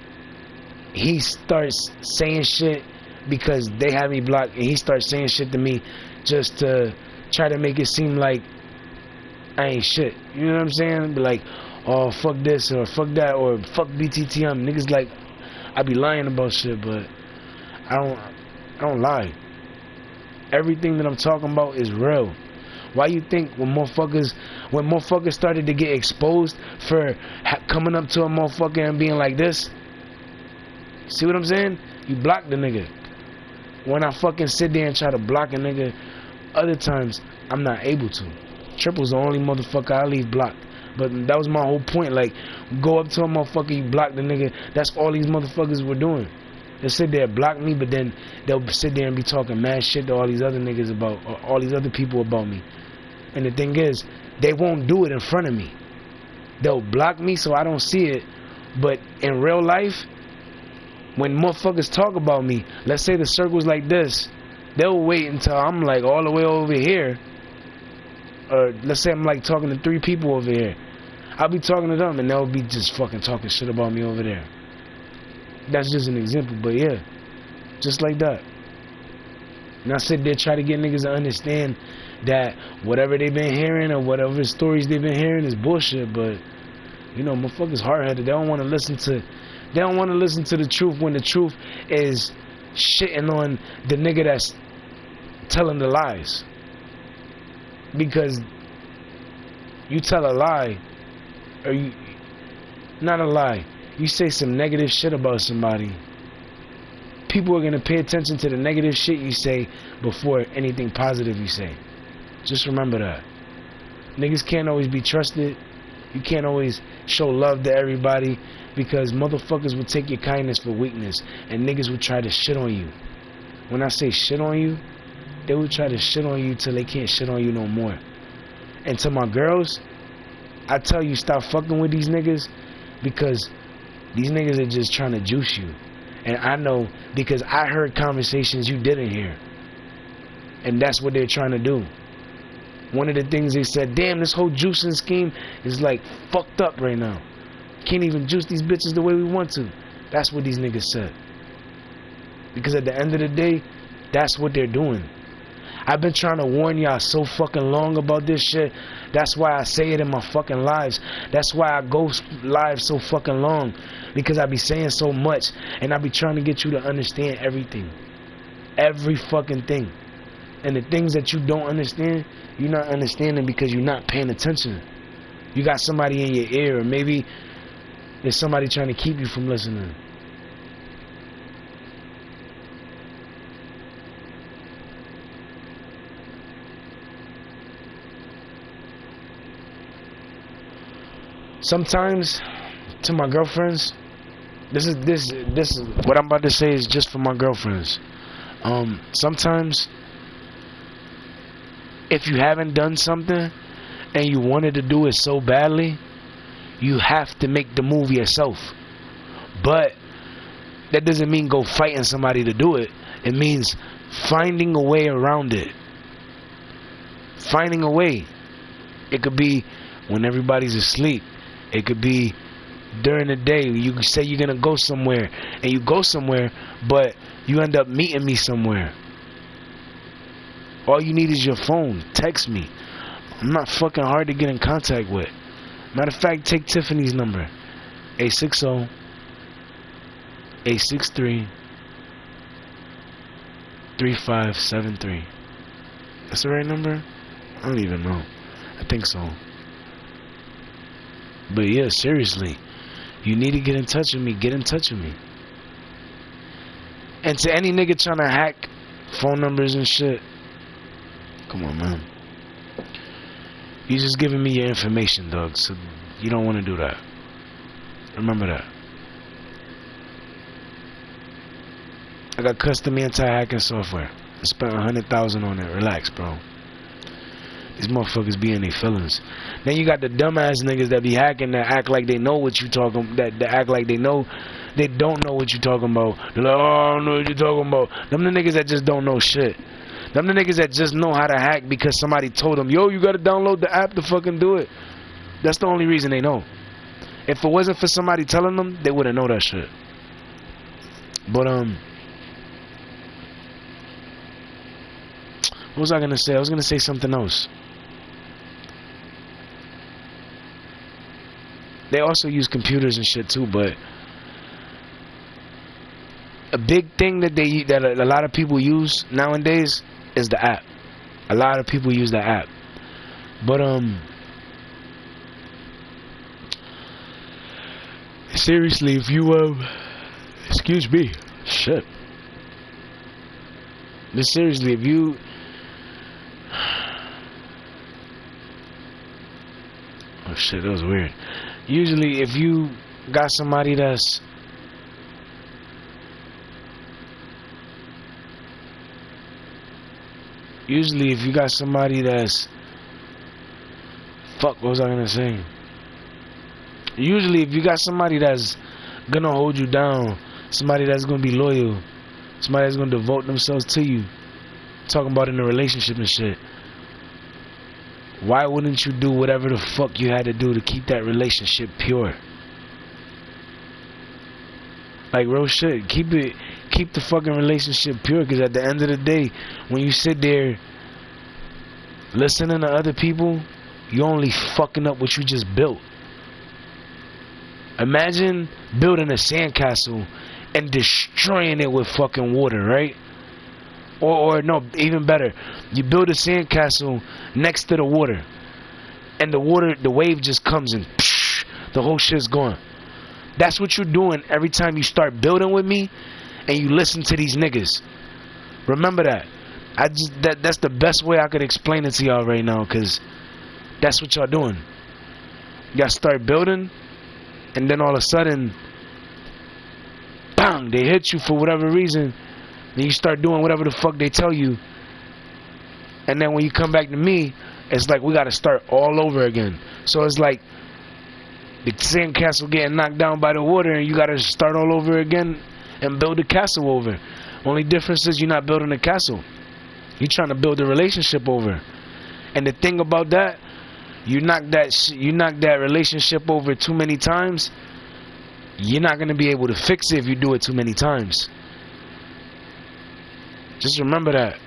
he starts saying shit because they have me blocked, and he starts saying shit to me just to try to make it seem like I ain't shit. You know what I'm saying? Be like, oh, fuck this, or fuck that, or fuck BTTM. Niggas like, I be lying about shit, but I don't lie. Everything that I'm talking about is real. Why you think when motherfuckers started to get exposed for coming up to a motherfucker and being like this? See what I'm saying? You block the nigga. When I fucking sit there and try to block a nigga, other times I'm not able to. Triple's the only motherfucker I leave blocked. But that was my whole point. Like, go up to a motherfucker, you block the nigga. That's all these motherfuckers were doing. They'll sit there and block me, but then they'll sit there and be talking mad shit to all these other niggas about, or all these other people about me. And the thing is, they won't do it in front of me. They'll block me so I don't see it. But in real life, when motherfuckers talk about me, let's say the circle's like this, they'll wait until I'm like all the way over here. Or let's say I'm like talking to 3 people over here. I'll be talking to them and they'll be just fucking talking shit about me over there. That's just an example, but yeah, just like that. And I sit there try to get niggas to understand that whatever they've been hearing or whatever stories they've been hearing is bullshit. But you know, motherfuckers hard-headed. They don't want to listen to. They don't want to listen to the truth when the truth is shitting on the nigga that's telling the lies. Because you tell a lie, or you not a lie, you say some negative shit about somebody, people are gonna pay attention to the negative shit you say before anything positive you say. Just remember that. Niggas can't always be trusted. You can't always show love to everybody, because motherfuckers will take your kindness for weakness, and niggas will try to shit on you. When I say shit on you, they will try to shit on you till they can't shit on you no more. And to my girls, I tell you, stop fucking with these niggas, because these niggas are just trying to juice you. And I know, because I heard conversations you didn't hear, and that's what they're trying to do. One of the things they said, damn, this whole juicing scheme is like fucked up right now. Can't even juice these bitches the way we want to. That's what these niggas said. Because at the end of the day, that's what they're doing. I've been trying to warn y'all so fucking long about this shit. That's why I say it in my fucking lives. That's why I go live so fucking long. Because I be saying so much, and I be trying to get you to understand everything. Every fucking thing. And the things that you don't understand, you're not understanding because you're not paying attention. You got somebody in your ear, or maybe there's somebody trying to keep you from listening. Sometimes, to my girlfriends, this is what I'm about to say is just for my girlfriends. Sometimes, if you haven't done something and you wanted to do it so badly, you have to make the move yourself. But that doesn't mean go fighting somebody to do it. It means finding a way around it. Finding a way. It could be when everybody's asleep. It could be during the day. You say you're gonna go somewhere, and you go somewhere, but you end up meeting me somewhere. All you need is your phone. Text me. I'm not fucking hard to get in contact with. Matter of fact, take Tiffany's number. 860-863-3573. That's the right number? I don't even know. I think so. But yeah, seriously, you need to get in touch with me. Get in touch with me. And to any nigga trying to hack phone numbers and shit, come on, man. You just giving me your information, dog. So you don't want to do that. Remember that. I got custom anti-hacking software. I spent $100,000 on it. Relax, bro. These motherfuckers be in their feelings. Then you got the dumbass niggas that be hacking that act like they know what you talking. That act like they know. They don't know what you talking about. They're like, oh, I don't know what you talking about. Them the niggas that just don't know shit. Them the niggas that just know how to hack because somebody told them, yo, you gotta download the app to fucking do it. That's the only reason they know. If it wasn't for somebody telling them, they wouldn't know that shit. But what was I gonna say? I was gonna say something else. They also use computers and shit too, but a big thing that a lot of people use nowadays is the app. A lot of people use the app. But seriously, if you excuse me, shit. But seriously, if you oh shit, that was weird. Usually, if you got somebody that's fuck, what was I gonna say? Usually, if you got somebody that's gonna hold you down, somebody that's gonna be loyal, somebody that's gonna devote themselves to you, talking about in a relationship and shit, why wouldn't you do whatever the fuck you had to do to keep that relationship pure? Like real shit, keep the fucking relationship pure, because at the end of the day, when you sit there Listening to other people, you only fucking up what you just built. Imagine building a sandcastle and destroying it with fucking water, right? Or no, even better, you build a sandcastle next to the water, and the wave just comes and psh, the whole shit's gone. That's what you're doing every time you start building with me and you listen to these niggas. Remember that. That's the best way I could explain it to y'all right now, cause that's what y'all doing. Y'all start building, and then all of a sudden, bang, they hit you for whatever reason. Then you start doing whatever the fuck they tell you. And then when you come back to me, it's like we gotta start all over again. So it's like the sandcastle getting knocked down by the water, and you gotta start all over again and build a castle over. Only difference is you're not building a castle. You're trying to build a relationship over. And the thing about that, you knock that relationship over too many times, you're not gonna be able to fix it if you do it too many times. Just remember that.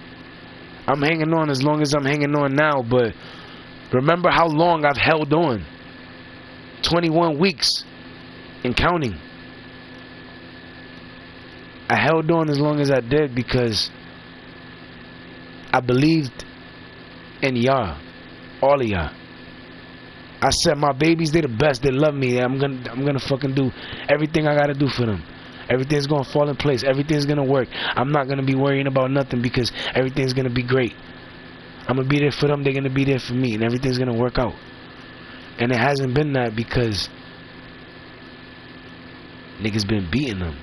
I'm hanging on as long as I'm hanging on now, but remember how long I've held on. 21 weeks and counting. I held on as long as I did because I believed in y'all, all of y'all. I said my babies, they the best, they love me. I'm gonna fucking do everything I gotta do for them. Everything's gonna fall in place. Everything's gonna work. I'm not gonna be worrying about nothing because everything's gonna be great. I'm gonna be there for them. They're gonna be there for me, and everything's gonna work out. And it hasn't been that because niggas been beating them.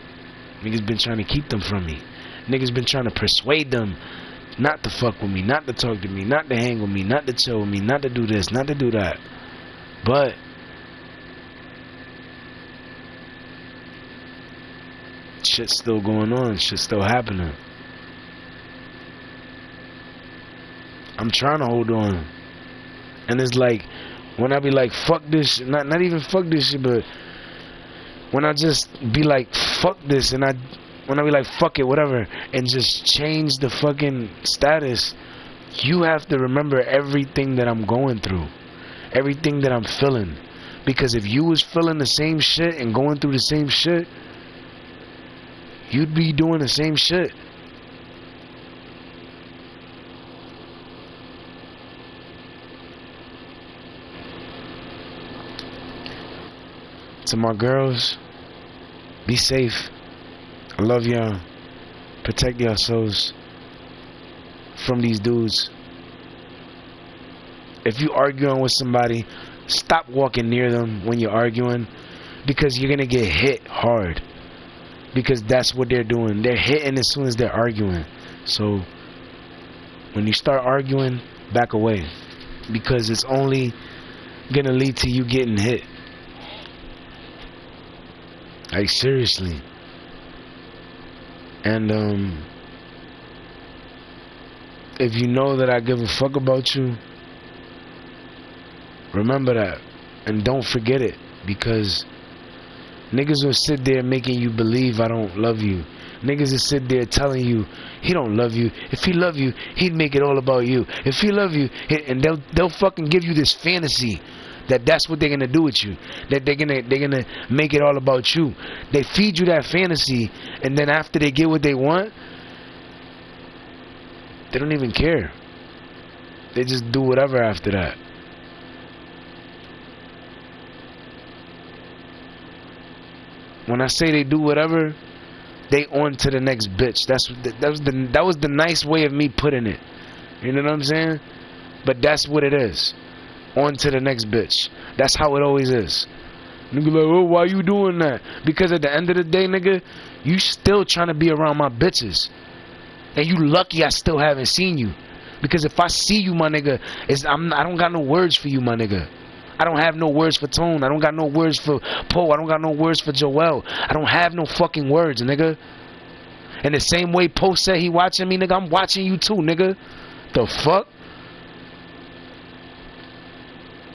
Niggas been trying to keep them from me. Niggas been trying to persuade them not to fuck with me, not to talk to me, not to hang with me, not to chill with me, not to do this, not to do that. But shit's still going on. Shit's still happening. I'm trying to hold on. And it's like, when I be like, fuck this shit, not even fuck this shit, but when I just be like, fuck this, and when I be like, fuck it, whatever, and just change the fucking status, you have to remember everything that I'm going through. Everything that I'm feeling. Because if you was feeling the same shit and going through the same shit, you'd be doing the same shit. To my girls, be safe. I love y'all. Protect your souls from these dudes. If you arguing with somebody, stop walking near them when you're arguing, because you're gonna get hit hard. Because that's what they're doing. They're hitting as soon as they're arguing. So when you start arguing, back away, because it's only gonna lead to you getting hit. Like, seriously. And if you know that I give a fuck about you, remember that, and don't forget it, because niggas will sit there making you believe I don't love you. Niggas will sit there telling you he don't love you. If he love you, he'd make it all about you. If he love you, and they'll fucking give you this fantasy that that's what they're gonna do with you. That they're gonna make it all about you. They feed you that fantasy, and then after they get what they want, they don't even care. They just do whatever after that. When I say they do whatever, they on to the next bitch. That was the nice way of me putting it. You know what I'm saying? But that's what it is. On to the next bitch. That's how it always is. Nigga like, oh, why you doing that? Because at the end of the day, nigga, you still trying to be around my bitches. And you lucky I still haven't seen you. Because if I see you, my nigga, I don't got no words for you, my nigga. I don't have no words for Tone. I don't got no words for Poe. I don't got no words for Joel. I don't have no fucking words, nigga. And the same way Poe said he watching me, nigga, I'm watching you too, nigga. The fuck?